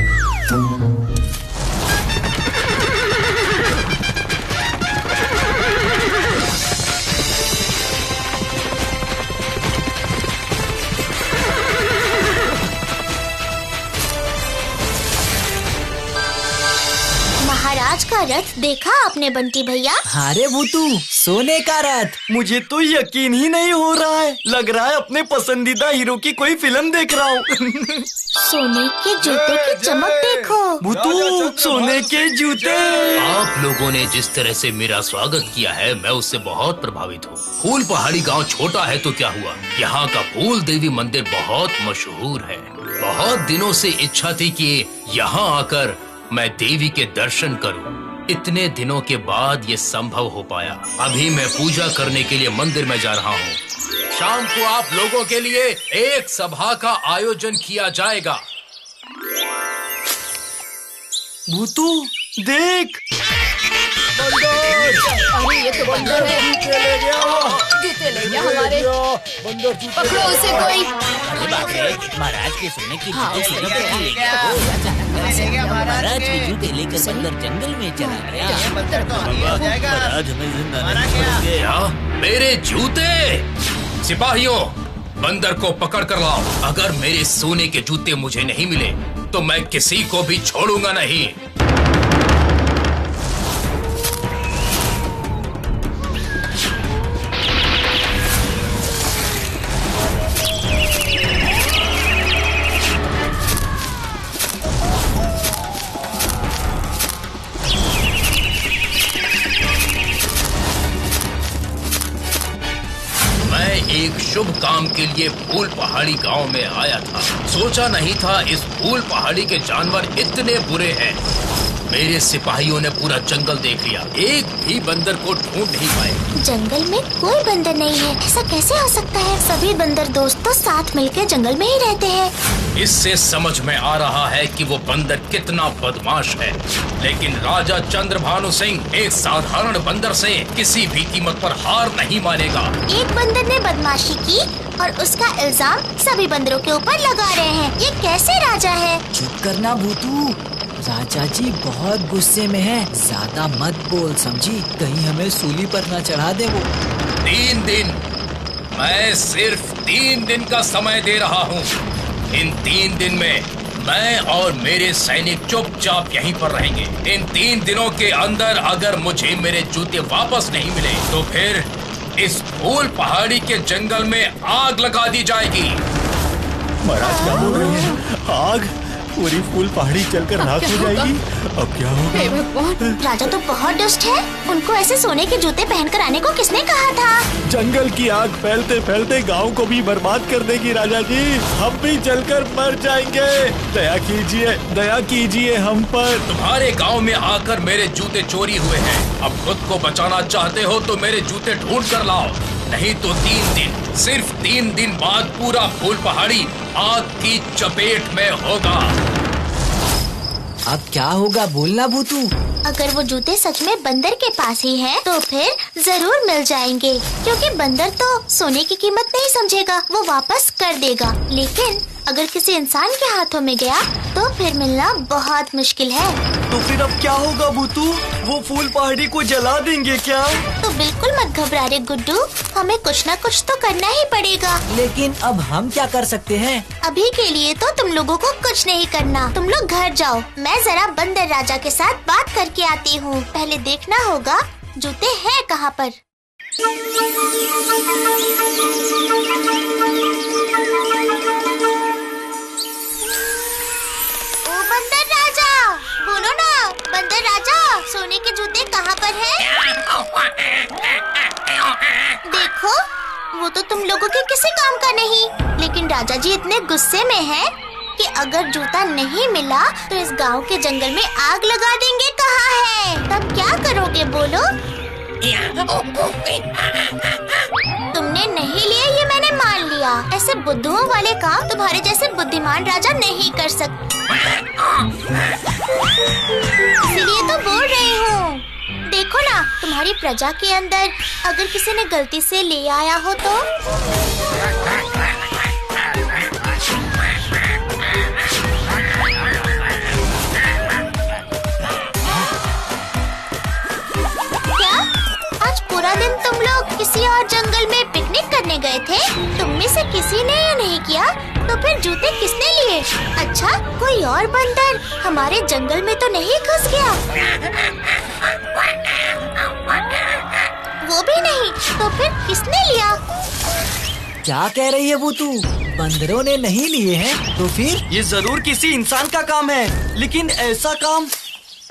महाराज का रथ देखा आपने बंटी भैया? अरे भूतू, सोने का रथ। मुझे तो यकीन ही नहीं हो रहा है। लग रहा है अपने पसंदीदा हीरो की कोई फिल्म देख रहा हूँ। सोने के जूते की चमक देखो। भूतू, सोने के जूते। आप लोगों ने जिस तरह से मेरा स्वागत किया है, मैं उससे बहुत प्रभावित हूँ। फूल पहाड़ी गांव छोटा है तो क्या हुआ, यहाँ का फूल देवी मंदिर बहुत मशहूर है। बहुत दिनों से इच्छा थी कि यहाँ आकर मैं देवी के दर्शन करूं। इतने दिनों के बाद ये संभव हो पाया। अभी मैं पूजा करने के लिए मंदिर में जा रहा हूँ। शाम को आप लोगों के लिए एक सभा का आयोजन किया जाएगा। भूतू देख, अरे ये तो बंदर है। जूते ले गया हमारे। पकड़ो उसे कोई। महाराज के सोने की हाँ, जूते ले गया। महाराज के जूते लेकर बंदर जंगल में चला गया। महाराज हमें जिंदा नहीं छोड़ेंगे। क्या? मेरे जूते! सिपाहियों, बंदर को पकड़ कर लाओ। अगर मेरे सोने के जूते मुझे नहीं मिले तो मैं किसी को भी छोड़ूंगा नहीं। एक शुभ काम के लिए फूल पहाड़ी गांव में आया था। सोचा नहीं था इस फूल पहाड़ी के जानवर इतने बुरे हैं। मेरे सिपाहियों ने पूरा जंगल देख लिया, एक भी बंदर को ढूंढ नहीं पाए। जंगल में कोई बंदर नहीं है, ऐसा कैसे हो सकता है? सभी बंदर दोस्त तो साथ मिलकर जंगल में ही रहते हैं। इससे समझ में आ रहा है कि वो बंदर कितना बदमाश है। लेकिन राजा चंद्रभानु सिंह एक साधारण बंदर से किसी भी कीमत पर हार नहीं मानेगा। एक बंदर ने बदमाशी की और उसका इल्जाम सभी बंदरों के ऊपर लगा रहे हैं। ये कैसे राजा है? चुप करना भूतू, राजा जी बहुत गुस्से में है। ज्यादा मत बोल समझी, कहीं हमें सूली पर न चढ़ा दे वो। 3 दिन, मैं सिर्फ 3 दिन का समय दे रहा हूँ। इन 3 दिन में मैं और मेरे सैनिक चुपचाप यहीं पर रहेंगे। इन 3 दिनों के अंदर अगर मुझे मेरे जूते वापस नहीं मिले तो फिर इस फूल पहाड़ी के जंगल में आग लगा दी जाएगी। महाराज क्या बोल रहे हैं? आग? पूरी फूल पहाड़ी चलकर राख हो जाएगी। अब क्या होगा? हे भगवान! राजा तो बहुत दुष्ट है। उनको ऐसे सोने के जूते पहनकर आने को किसने कहा था? जंगल की आग फैलते फैलते गांव को भी बर्बाद कर देगी राजा जी। हम भी जलकर मर जाएंगे। दया कीजिए हम पर। तुम्हारे गांव में आकर मेरे जूते चोरी हुए हैं। अब खुद को बचाना चाहते हो तो मेरे जूते ढूंढ कर लाओ, नहीं तो 3 दिन, सिर्फ 3 दिन बाद पूरा फूल पहाड़ी आग की चपेट में होगा। अब क्या होगा बोलना भूतू। अगर वो जूते सच में बंदर के पास ही हैं, तो फिर जरूर मिल जाएंगे, क्योंकि बंदर तो सोने की कीमत नहीं समझेगा, वो वापस कर देगा। लेकिन अगर किसी इंसान के हाथों में गया तो फिर मिलना बहुत मुश्किल है। तो फिर अब क्या होगा भूतू? वो फूल पहाड़ी को जला देंगे क्या? तो बिल्कुल मत घबरा रे गुड्डू, हमें कुछ न कुछ तो करना ही पड़ेगा। लेकिन अब हम क्या कर सकते हैं? अभी के लिए तो तुम लोगों को कुछ नहीं करना। तुम लोग घर जाओ, मैं जरा बंदर राजा के साथ बात करके आती हूँ। पहले देखना होगा जूते हैं कहाँ पर। ओ बंदर राजा, बोलो ना बंदर राजा, सोने के जूते कहाँ पर हैं? देखो, वो तो तुम लोगों के किसी काम का नहीं। लेकिन राजा जी इतने गुस्से में हैं कि अगर जूता नहीं मिला तो इस गांव के जंगल में आग लगा देंगे। कहाँ है? तब क्या करोगे बोलो? तुमने नहीं लिए ये मैंने मान लिया। ऐसे बुद्धुओं वाले काम तुम्हारे जैसे बुद्धिमान राजा नहीं कर सकते। इसलिए तो बोल रही हूँ। देखो देखो ना, तुम्हारी प्रजा के अंदर अगर किसी ने गलती से ले आया हो तो? क्या आज पूरा दिन तुम लोग किसी और जंगल में पिकनिक करने गए थे? तुम में से किसी ने ये नहीं किया तो फिर जूते किसने लिए? अच्छा, कोई और बंदर हमारे जंगल में तो नहीं घुस गया? वो भी नहीं, तो फिर किसने लिया? क्या कह रही है वो तू? बंदरों ने नहीं लिए हैं तो फिर? ये जरूर किसी इंसान का काम है, लेकिन ऐसा काम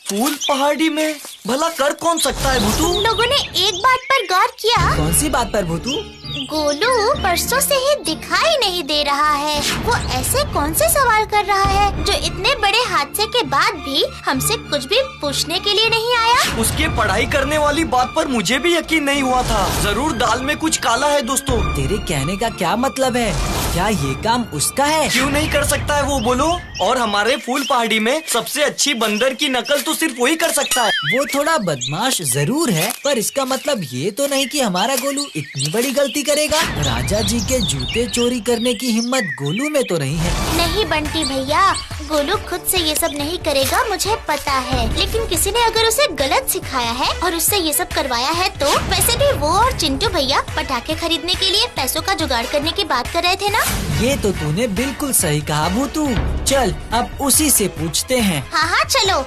फूल पहाड़ी में भला कर कौन सकता है भूतू? तुम लोगों ने एक बात पर गौर किया? कौन सी बात पर भूतू? गोलू परसों से ही दिखाई नहीं दे रहा है। वो ऐसे कौन से सवाल कर रहा है जो इतने बड़े हादसे के बाद भी हमसे कुछ भी पूछने के लिए नहीं आया? उसके पढ़ाई करने वाली बात पर मुझे भी यकीन नहीं हुआ था। जरूर दाल में कुछ काला है दोस्तों। तेरे कहने का क्या मतलब है? क्या ये काम उसका है? क्यों नहीं कर सकता है वो, बोलो? और हमारे फूल पहाड़ी में सबसे अच्छी बंदर की नकल तो सिर्फ वही कर सकता है। वो थोड़ा बदमाश जरूर है, पर इसका मतलब ये तो नहीं कि हमारा गोलू इतनी बड़ी गलती करेगा। राजा जी के जूते चोरी करने की हिम्मत गोलू में तो नहीं है। नहीं बंटी भैया, गोलू खुद से ये सब नहीं करेगा, मुझे पता है। लेकिन किसी ने अगर उसे गलत सिखाया है और उससे ये सब करवाया है तो? वैसे भी वो और चिंटू भैया पटाखे खरीदने के लिए पैसों का जुगाड़ करने की बात कर रहे थे ना? ये तो तूने बिल्कुल सही कहा भूतू। चल अब उसी से पूछते हैं। हाँ हाँ चलो।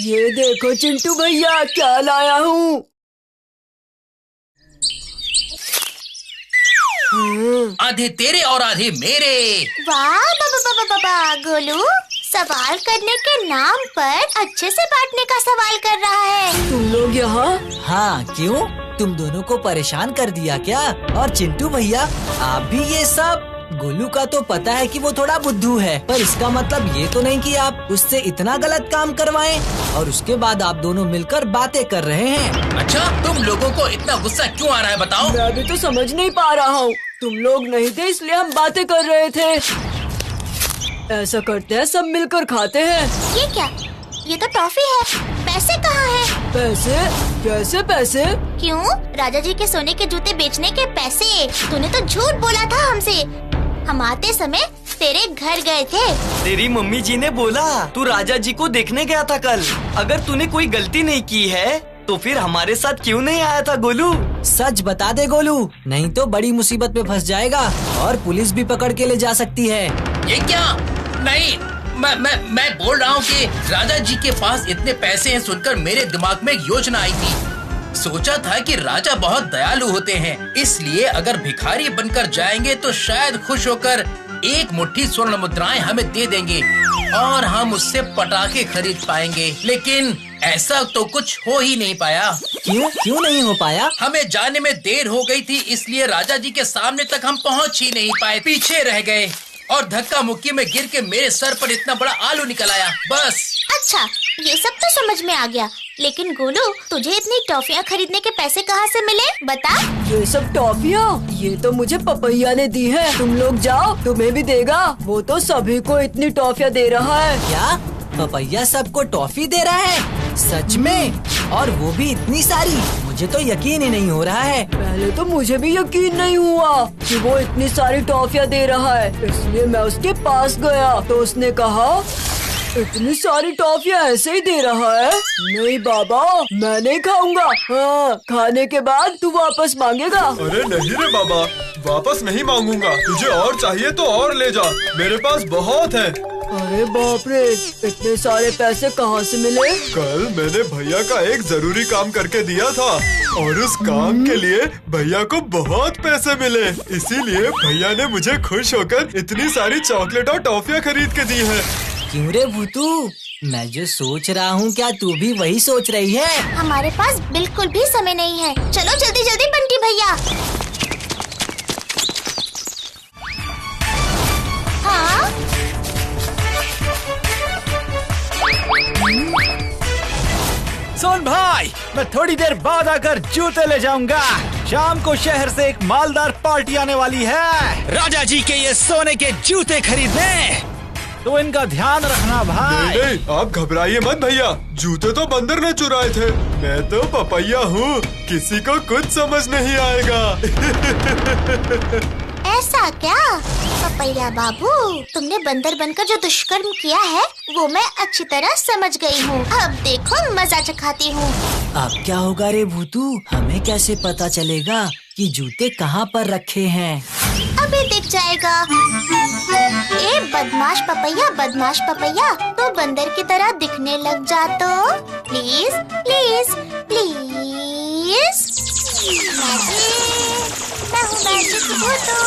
ये देखो चिंटू भैया, क्या लाया हूँ। आधे तेरे और आधे मेरे। वाह बाबा गोलू, सवाल करने के नाम पर अच्छे से बांटने का सवाल कर रहा है। तुम लोग यहाँ? हाँ, क्यों? तुम दोनों को परेशान कर दिया क्या? और चिंटू भैया, आप भी ये सब? गोलू का तो पता है कि वो थोड़ा बुद्धू है, पर इसका मतलब ये तो नहीं कि आप उससे इतना गलत काम करवाएं और उसके बाद आप दोनों मिलकर बातें कर रहे हैं। अच्छा, तुम लोगों को इतना गुस्सा क्यों आ रहा है बताओ? मैं भी तो समझ नहीं पा रहा हूँ। तुम लोग नहीं थे इसलिए हम बातें कर रहे थे। ऐसा करते हैं, सब मिलकर खाते हैं। ये क्या? ये तो टॉफी है। पैसे कहाँ हैं? पैसे? कैसे पैसे? क्यों? राजा जी के सोने के जूते बेचने के पैसे। तूने तो झूठ बोला था हमसे। हम आते समय तेरे घर गए थे। तेरी मम्मी जी ने बोला तू राजा जी को देखने गया था कल। अगर तूने कोई गलती नहीं की है तो फिर हमारे साथ क्यों नहीं आया था गोलू? सच बता दे गोलू, नहीं तो बड़ी मुसीबत में फंस जाएगा और पुलिस भी पकड़ के ले जा सकती है। ये क्या? नहीं, मैं बोल रहा हूँ कि राजा जी के पास इतने पैसे हैं सुनकर मेरे दिमाग में एक योजना आई थी। सोचा था कि राजा बहुत दयालु होते हैं, इसलिए अगर भिखारी बनकर जाएंगे तो शायद खुश होकर एक मुट्ठी स्वर्ण मुद्राएं हमें दे देंगे और हम उससे पटाखे खरीद पाएंगे। लेकिन ऐसा तो कुछ हो ही नहीं पाया। क्यों नहीं हो पाया? हमें जाने में देर हो गई थी, इसलिए राजा जी के सामने तक हम पहुंच ही नहीं पाए, पीछे रह गए और धक्का मुक्की में गिर के मेरे सर पर इतना बड़ा आलू निकल आया, बस। अच्छा, ये सब तो समझ में आ गया, लेकिन गोलू तुझे इतनी टॉफियाँ खरीदने के पैसे कहाँ से मिले, बता। ये सब टॉफियाँ? ये तो मुझे पपैया ने दी है। तुम लोग जाओ, तुम्हें भी देगा। वो तो सभी को इतनी टॉफियाँ दे रहा है। क्या पपैया सबको टॉफी दे रहा है? सच में? और वो भी इतनी सारी? मुझे तो यकीन ही नहीं हो रहा है। पहले तो मुझे भी यकीन नहीं हुआ कि वो इतनी सारी टॉफियाँ दे रहा है, इसलिए मैं उसके पास गया तो उसने कहा इतनी सारी टॉफियाँ ऐसे ही दे रहा है? नहीं बाबा, मैं नहीं खाऊंगा। हाँ, खाने के बाद तू वापस मांगेगा। अरे नहीं रे बाबा, वापस नहीं मांगूंगा। तुझे और चाहिए तो और ले जा, मेरे पास बहुत है। अरे बाप रे, इतने सारे पैसे कहाँ से मिले? कल मैंने भैया का एक जरूरी काम करके दिया था और उस काम के लिए भैया को बहुत पैसे मिले, इसीलिए भैया ने मुझे खुश होकर इतनी सारी चॉकलेट और टॉफियाँ खरीद के दी है। क्यों रे भूतू, मैं जो सोच रहा हूँ क्या तू भी वही सोच रही है? हमारे पास बिल्कुल भी समय नहीं है, चलो जल्दी जल्दी बंटी भैया। हाँ? सुन भाई, मैं थोड़ी देर बाद आकर जूते ले जाऊंगा। शाम को शहर से एक मालदार पार्टी आने वाली है, राजा जी के ये सोने के जूते खरीदने। तो इनका ध्यान रखना भाई। नहीं, आप घबराइए मत भैया, जूते तो बंदर ने चुराए थे। मैं तो पपैया हूँ, किसी को कुछ समझ नहीं आएगा। ऐसा क्या? पपैया बाबू, तुमने बंदर बनकर जो दुष्कर्म किया है वो मैं अच्छी तरह समझ गई हूँ। अब देखो मजा चखाती हूँ। अब क्या होगा रे भूतू? हमें कैसे पता चलेगा कि जूते कहाँ पर रखे हैं? अभी दिख जाएगा। ए बदमाश पपैया, तो बंदर की तरह दिखने लग जा तो प्लीज प्लीज प्लीज। मैं हूँ मैजिक भूतू।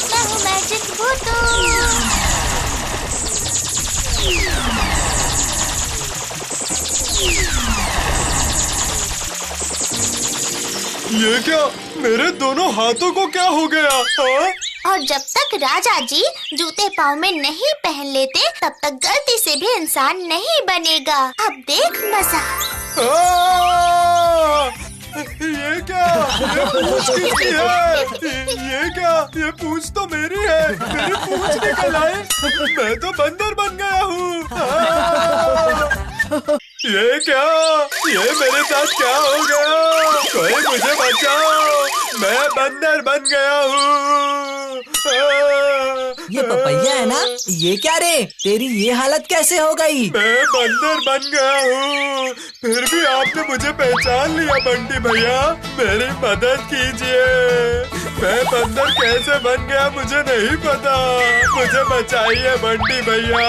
मैं हूँ मैजिक भूतू। ये क्या? मेरे दोनों हाथों को क्या हो गया? हाँ? और जब तक राजा जी जूते पाँव में नहीं पहन लेते तब तक गलती से भी इंसान नहीं बनेगा। अब देख मजा। ये क्या? ये पूंछ किसकी है? ये क्या? ये पूंछ तो मेरी है। मेरी पूंछ निकल आई। मैं तो बंदर बन गया हूँ। ये क्या? ये मेरे साथ क्या हो गया? कोई मुझे बचाओ, मैं बंदर बन गया हूँ। ये पपैया है ना? ये क्या रे? तेरी ये हालत कैसे हो गई? मैं बंदर बन गया हूँ, फिर भी आपने मुझे पहचान लिया बंटी भैया। मेरी मदद कीजिए। मैं बंदर कैसे बन गया मुझे नहीं पता। मुझे बचाइए बंटी भैया।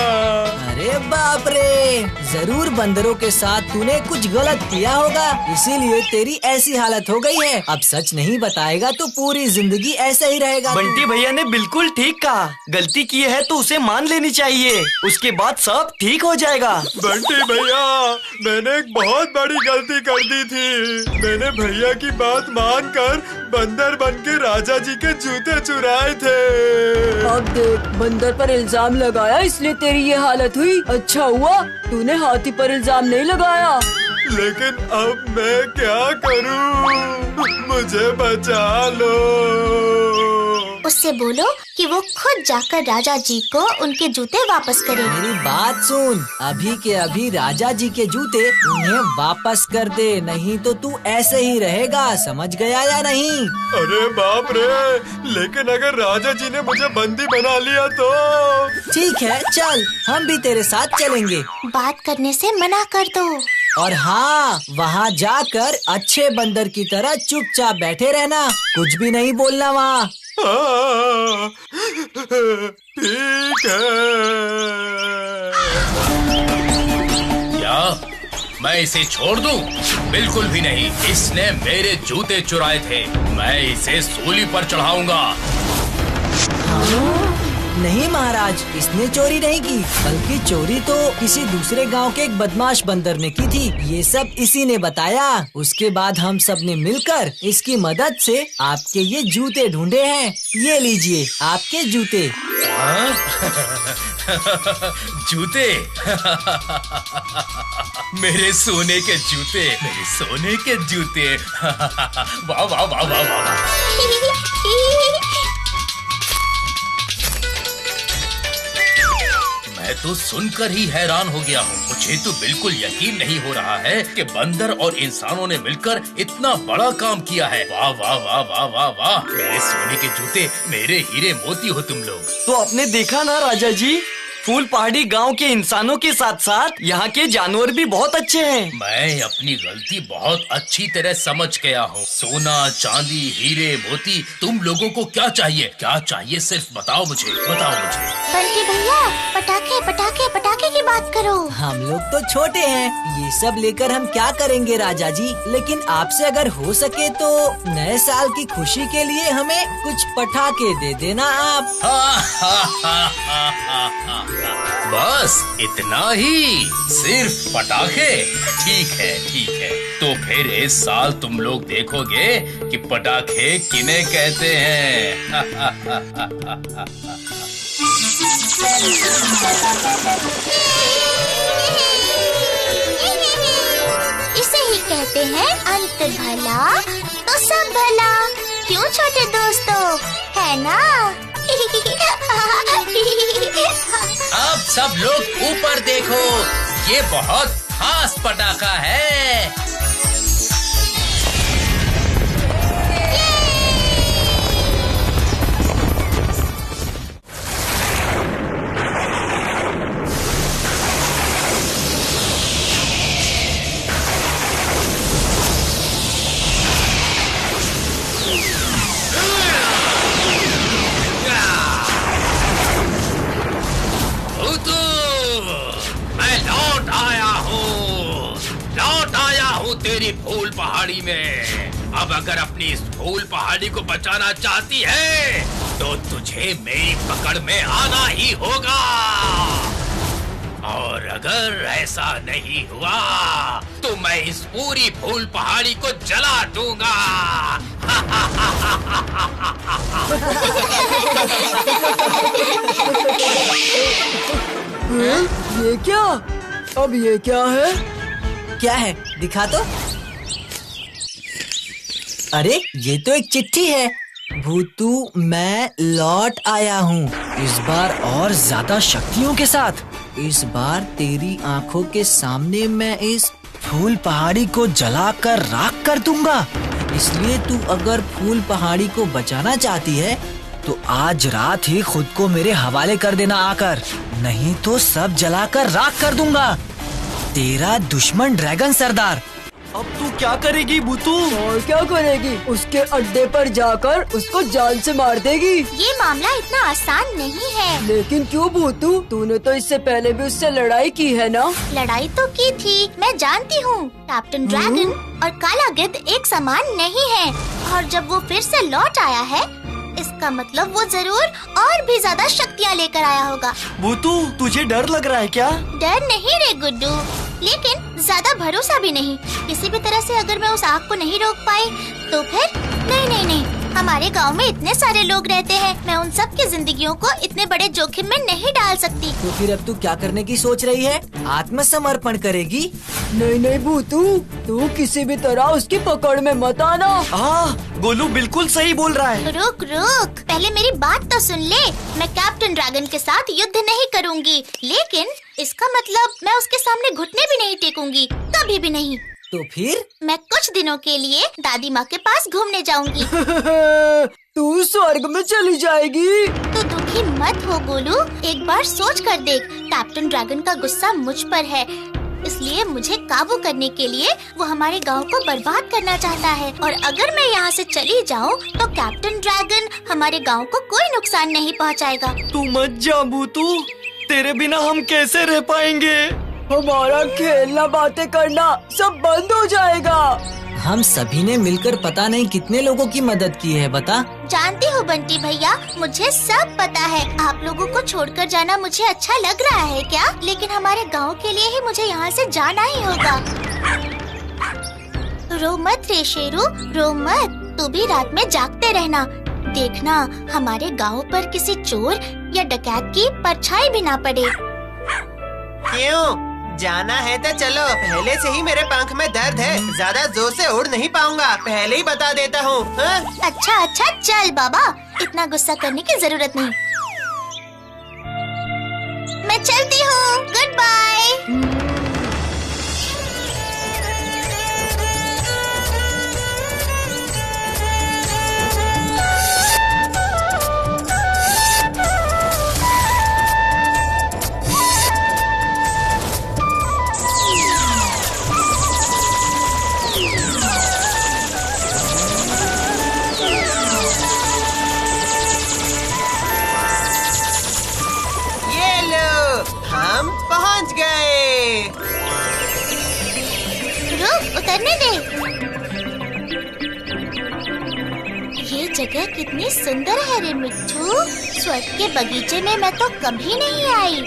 अरे बाप रे, जरूर बंदरों के साथ तूने कुछ गलत किया होगा, इसीलिए तेरी ऐसी हालत हो गई है। अब सच नहीं बताएगा तो पूरी जिंदगी ऐसे ही रहेगा। बंटी भैया ने बिल्कुल ठीक कहा। गलती की है तो उसे मान लेनी चाहिए, उसके बाद सब ठीक हो जाएगा। बंटी भैया, मैंने एक बहुत बड़ी गलती कर दी थी। मैंने भैया की बात मानकर बंदर बन के राजा जी के जूते चुराए थे। अब देख, बंदर पर इल्जाम लगाया इसलिए तेरी ये हालत हुई। अच्छा हुआ तूने हाथी पर इल्जाम नहीं लगाया। लेकिन अब मैं क्या करूं? मुझे बचा लो। उससे बोलो कि वो खुद जाकर राजा जी को उनके जूते वापस करे। मेरी बात सुन, अभी के अभी राजा जी के जूते उन्हें वापस कर दे, नहीं तो तू ऐसे ही रहेगा। समझ गया या नहीं? अरे बाप रे, लेकिन अगर राजा जी ने मुझे बंदी बना लिया तो? ठीक है, चल हम भी तेरे साथ चलेंगे। बात करने से मना कर दो। और हाँ, वहाँ जाकर अच्छे बंदर की तरह चुपचाप बैठे रहना, कुछ भी नहीं बोलना वहाँ। ठीक है। क्या मैं इसे छोड़ दूं? बिल्कुल भी नहीं। इसने मेरे जूते चुराए थे, मैं इसे सूली पर चढ़ाऊंगा। नहीं महाराज, इसने चोरी नहीं की, बल्कि चोरी तो किसी दूसरे गांव के एक बदमाश बंदर ने की थी। ये सब इसी ने बताया। उसके बाद हम सब ने मिलकर इसकी मदद से आपके ये जूते ढूंढे हैं। ये लीजिए आपके जूते। जूते? मेरे सोने के जूते, मेरे सोने के जूते। वाह वाह वाह वाह वाह। मैं तो सुनकर ही हैरान हो गया हूँ। मुझे तो बिल्कुल यकीन नहीं हो रहा है कि बंदर और इंसानों ने मिलकर इतना बड़ा काम किया है। वाह वाह वाह वाह वाह वाह। मेरे सोने के जूते, मेरे हीरे मोती हो तुम लोग। तो आपने देखा ना राजा जी, फूल पहाड़ी गांव के इंसानों के साथ साथ यहाँ के जानवर भी बहुत अच्छे हैं। मैं अपनी गलती बहुत अच्छी तरह समझ गया हूँ। सोना, चांदी, हीरे, मोती, तुम लोगों को क्या चाहिए? क्या चाहिए सिर्फ बताओ मुझे, बताओ मुझे। बंटी भैया, पटाखे पटाखे पटाखे की बात करो। हम लोग तो छोटे हैं, ये सब लेकर हम क्या करेंगे राजा जी। लेकिन आपसे अगर हो सके तो नए साल की खुशी के लिए हमें कुछ पटाखे दे देना आप। बस इतना ही? सिर्फ पटाखे? ठीक है ठीक है। तो फिर इस साल तुम लोग देखोगे कि पटाखे किन्हें कहते हैं। इसे ही कहते हैं अंत भला तो सब भला। क्यों छोटे दोस्तों, है ना? अब सब लोग ऊपर देखो, ये बहुत खास पटाखा है। तेरी फूल पहाड़ी में। अब अगर अपनी इस फूल पहाड़ी को बचाना चाहती है तो तुझे मेरी पकड़ में आना ही होगा, और अगर ऐसा नहीं हुआ तो मैं इस पूरी फूल पहाड़ी को जला दूंगा। ये क्या? अब ये क्या है? क्या है, दिखा तो। अरे ये तो एक चिट्ठी है। भूतू, मैं लौट आया हूँ, इस बार और ज्यादा शक्तियों के साथ। इस बार तेरी आंखों के सामने मैं इस फूल पहाड़ी को जलाकर राख कर दूंगा। इसलिए तू अगर फूल पहाड़ी को बचाना चाहती है तो आज रात ही खुद को मेरे हवाले कर देना आकर, नहीं तो सब जलाकर राख कर दूंगा। तेरा दुश्मन ड्रैगन सरदार। अब तू क्या करेगी भूतू? और क्या करेगी? उसके अड्डे पर जाकर उसको जान से मार देगी। ये मामला इतना आसान नहीं है। लेकिन क्यों भूतू? तूने तो इससे पहले भी उससे लड़ाई की है ना? लड़ाई तो की थी, मैं जानती हूँ। कैप्टन ड्रैगन और काला गिद्ध एक समान नहीं है, और जब वो फिर से लौट आया है इसका मतलब वो जरूर और भी ज्यादा शक्तियाँ लेकर आया होगा। भूतू, तुझे डर लग रहा है क्या? डर नहीं रे गुड्डू, लेकिन ज्यादा भरोसा भी नहीं। किसी भी तरह से अगर मैं उस आग को नहीं रोक पाई तो फिर नहीं, हमारे गांव में इतने सारे लोग रहते हैं, मैं उन सब की जिंदगियों को इतने बड़े जोखिम में नहीं डाल सकती। तो फिर अब तू क्या करने की सोच रही है? आत्मसमर्पण करेगी? नहीं भूतू, तू किसी भी तरह उसकी पकड़ में मत आना। गोलू बिल्कुल सही बोल रहा है। रुक, पहले मेरी बात तो सुन ले। मैं कैप्टन ड्रैगन के साथ युद्ध नहीं करूँगी, लेकिन इसका मतलब मैं उसके सामने घुटने भी नहीं टेकूंगी, कभी भी नहीं। तो फिर? मैं कुछ दिनों के लिए दादी माँ के पास घूमने जाऊंगी। तू स्वर्ग में चली जाएगी। तो दुखी मत हो गोलू, एक बार सोच कर देख। कैप्टन ड्रैगन का गुस्सा मुझ पर है, इसलिए मुझे काबू करने के लिए वो हमारे गांव को बर्बाद करना चाहता है, और अगर मैं यहाँ से चली जाऊँ तो कैप्टन ड्रैगन हमारे गांव को कोई नुकसान नहीं पहुँचाएगा। तू मत जा भूतू, तेरे बिना हम कैसे रह पाएंगे? हमारा खेलना, बातें करना सब बंद हो जाएगा। हम सभी ने मिलकर पता नहीं कितने लोगों की मदद की है, बता। जानती हो बंटी भैया, मुझे सब पता है। आप लोगों को छोड़कर जाना मुझे अच्छा लग रहा है क्या? लेकिन हमारे गांव के लिए ही मुझे यहाँ से जाना ही होगा। रो मत रे शेरू, रो मत। तू भी रात में जागते रहना। देखना हमारे गांव पर किसी चोर या डकैत की परछाई भी ना पड़े। क्यों? जाना है तो चलो। पहले से ही मेरे पंख में दर्द है, ज्यादा जोर से उड़ नहीं पाऊंगा, पहले ही बता देता हूँ। अच्छा चल बाबा, इतना गुस्सा करने की जरूरत नहीं। मैं चलती हूँ, गुड बाय। पहुंच गए। रुक, उतरने दे। ये जगह कितनी सुंदर है रे मिट्ठू। स्वर्ग के बगीचे में मैं तो कभी नहीं आई।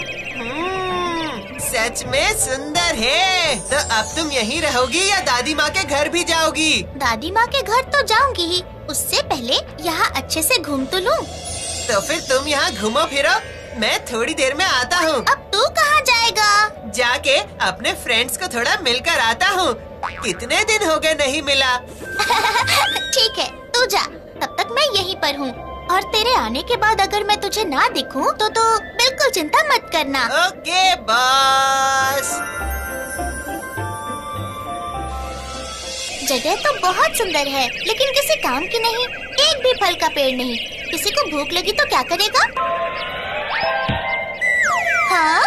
सच में सुंदर है। तो अब तुम यहीं रहोगी या दादी माँ के घर भी जाओगी? दादी माँ के घर तो जाऊंगी ही, उससे पहले यहाँ अच्छे से घूम तो लूं। तो फिर तुम यहाँ घूमो फिरो, मैं थोड़ी देर में आता हूँ। अब तू कहाँ जाएगा? जाके अपने फ्रेंड्स को थोड़ा मिलकर आता हूँ। कितने दिन हो गए नहीं मिला। ठीक है, तू जा, तब तक मैं यहीं पर हूँ। और तेरे आने के बाद अगर मैं तुझे ना दिखूं तो बिल्कुल चिंता मत करना। Okay boss. जगह तो बहुत सुंदर है, लेकिन किसी काम की नहीं। एक भी फल का पेड़ नहीं। किसी को भूख लगी तो क्या करेगा? हाँ?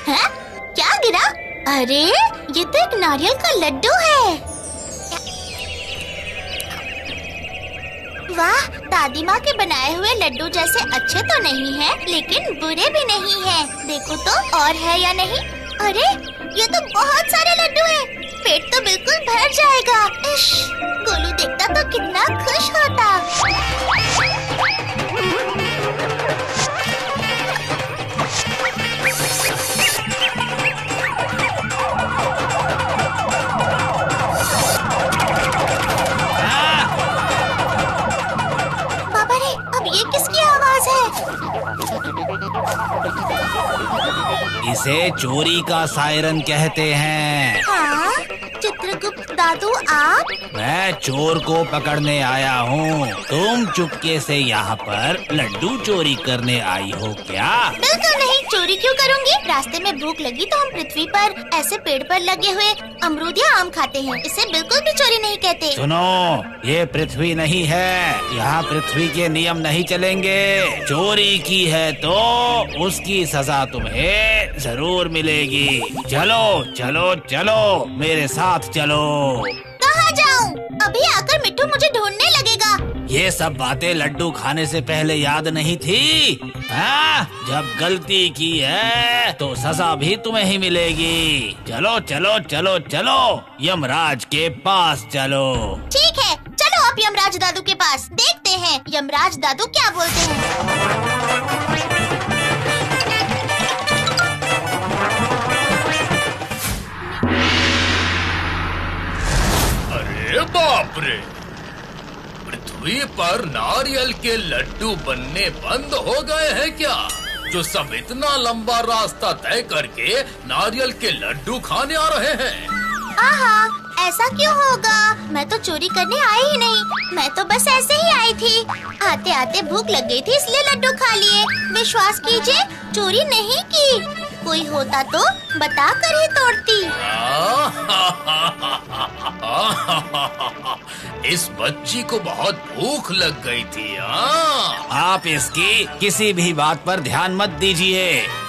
हैं? क्या गिरा? अरे ये तो एक नारियल का लड्डू है। वाह, दादी माँ के बनाए हुए लड्डू जैसे अच्छे तो नहीं हैं, लेकिन बुरे भी नहीं हैं। देखो तो और है या नहीं। अरे ये तो बहुत सारे लड्डू हैं। पेट तो बिल्कुल भर जाएगा। इश, गोलू देखता तो कितना खुश होता। बाबा रे, अब ये किसकी आवाज है? इसे चोरी का सायरन कहते हैं। हाँ? चित्रगुप्त दादू आप? मैं चोर को पकड़ने आया हूँ। तुम चुपके से यहाँ पर लड्डू चोरी करने आई हो क्या? बिल्कुल नहीं, चोरी क्यों करूँगी? रास्ते में भूख लगी तो हम पृथ्वी पर ऐसे पेड़ पर लगे हुए अमरूद या आम खाते हैं। इसे बिल्कुल भी चोरी नहीं कहते। सुनो, ये पृथ्वी नहीं है। यहाँ पृथ्वी के नियम नहीं चलेंगे। चोरी की है तो उसकी सजा तुम्हें जरूर मिलेगी। चलो चलो चलो, मेरे साथ चलो। कहाँ जाऊँ? अभी आकर मिट्टू मुझे ढूंढने लगेगा। ये सब बातें लड्डू खाने से पहले याद नहीं थी? हाँ? जब गलती की है तो सजा भी तुम्हें ही मिलेगी। चलो चलो चलो चलो, यमराज के पास चलो। ठीक है, चलो आप यमराज दादू के पास। देखते हैं यमराज दादू क्या बोलते हैं। अरे बाप रे, पृथ्वी पर नारियल के लड्डू बनने बंद हो गए हैं क्या? जो सब इतना लंबा रास्ता तय करके नारियल के लड्डू खाने आ रहे हैं। आहा, ऐसा क्यों होगा? मैं तो चोरी करने आई ही नहीं। मैं तो बस ऐसे ही आई थी। आते आते भूख लग गई थी, इसलिए लड्डू खा लिए। विश्वास कीजिए, चोरी नहीं की। कोई होता तो बता कर ही तोड़ती। इस बच्ची को बहुत भूख लग गई थी। आप इसकी किसी भी बात पर ध्यान मत दीजिए।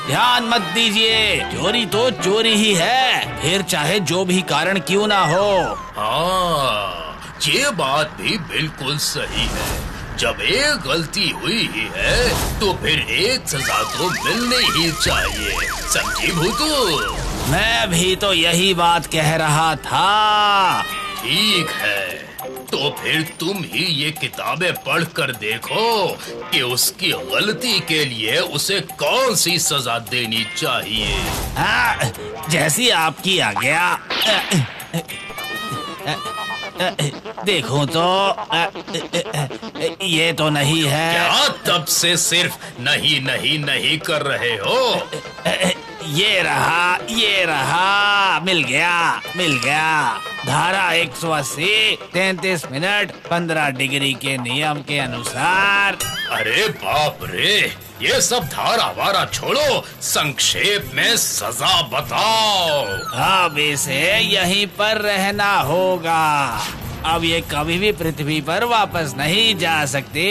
ध्यान मत दीजिए। चोरी तो चोरी ही है, फिर चाहे जो भी कारण क्यों ना हो। हाँ, ये बात भी बिल्कुल सही है। जब एक गलती हुई ही है तो फिर एक सजा तो मिलनी ही चाहिए। समझी भूतू? मैं भी तो यही बात कह रहा था। ठीक है, तो फिर तुम ही ये किताबें पढ़ कर देखो कि उसकी गलती के लिए उसे कौन सी सजा देनी चाहिए। हाँ, जैसी आपकी आज्ञा। देखो तो ये तो नहीं है। क्या तब से सिर्फ नहीं नहीं नहीं कर रहे हो? ये रहा, मिल गया। धारा 180, 33 मिनट 15 डिग्री के नियम के अनुसार। अरे बाप रे, ये सब धारा वारा छोड़ो, संक्षेप में सजा बताओ। अब इसे यहीं पर रहना होगा। अब ये कभी भी पृथ्वी पर वापस नहीं जा सकते।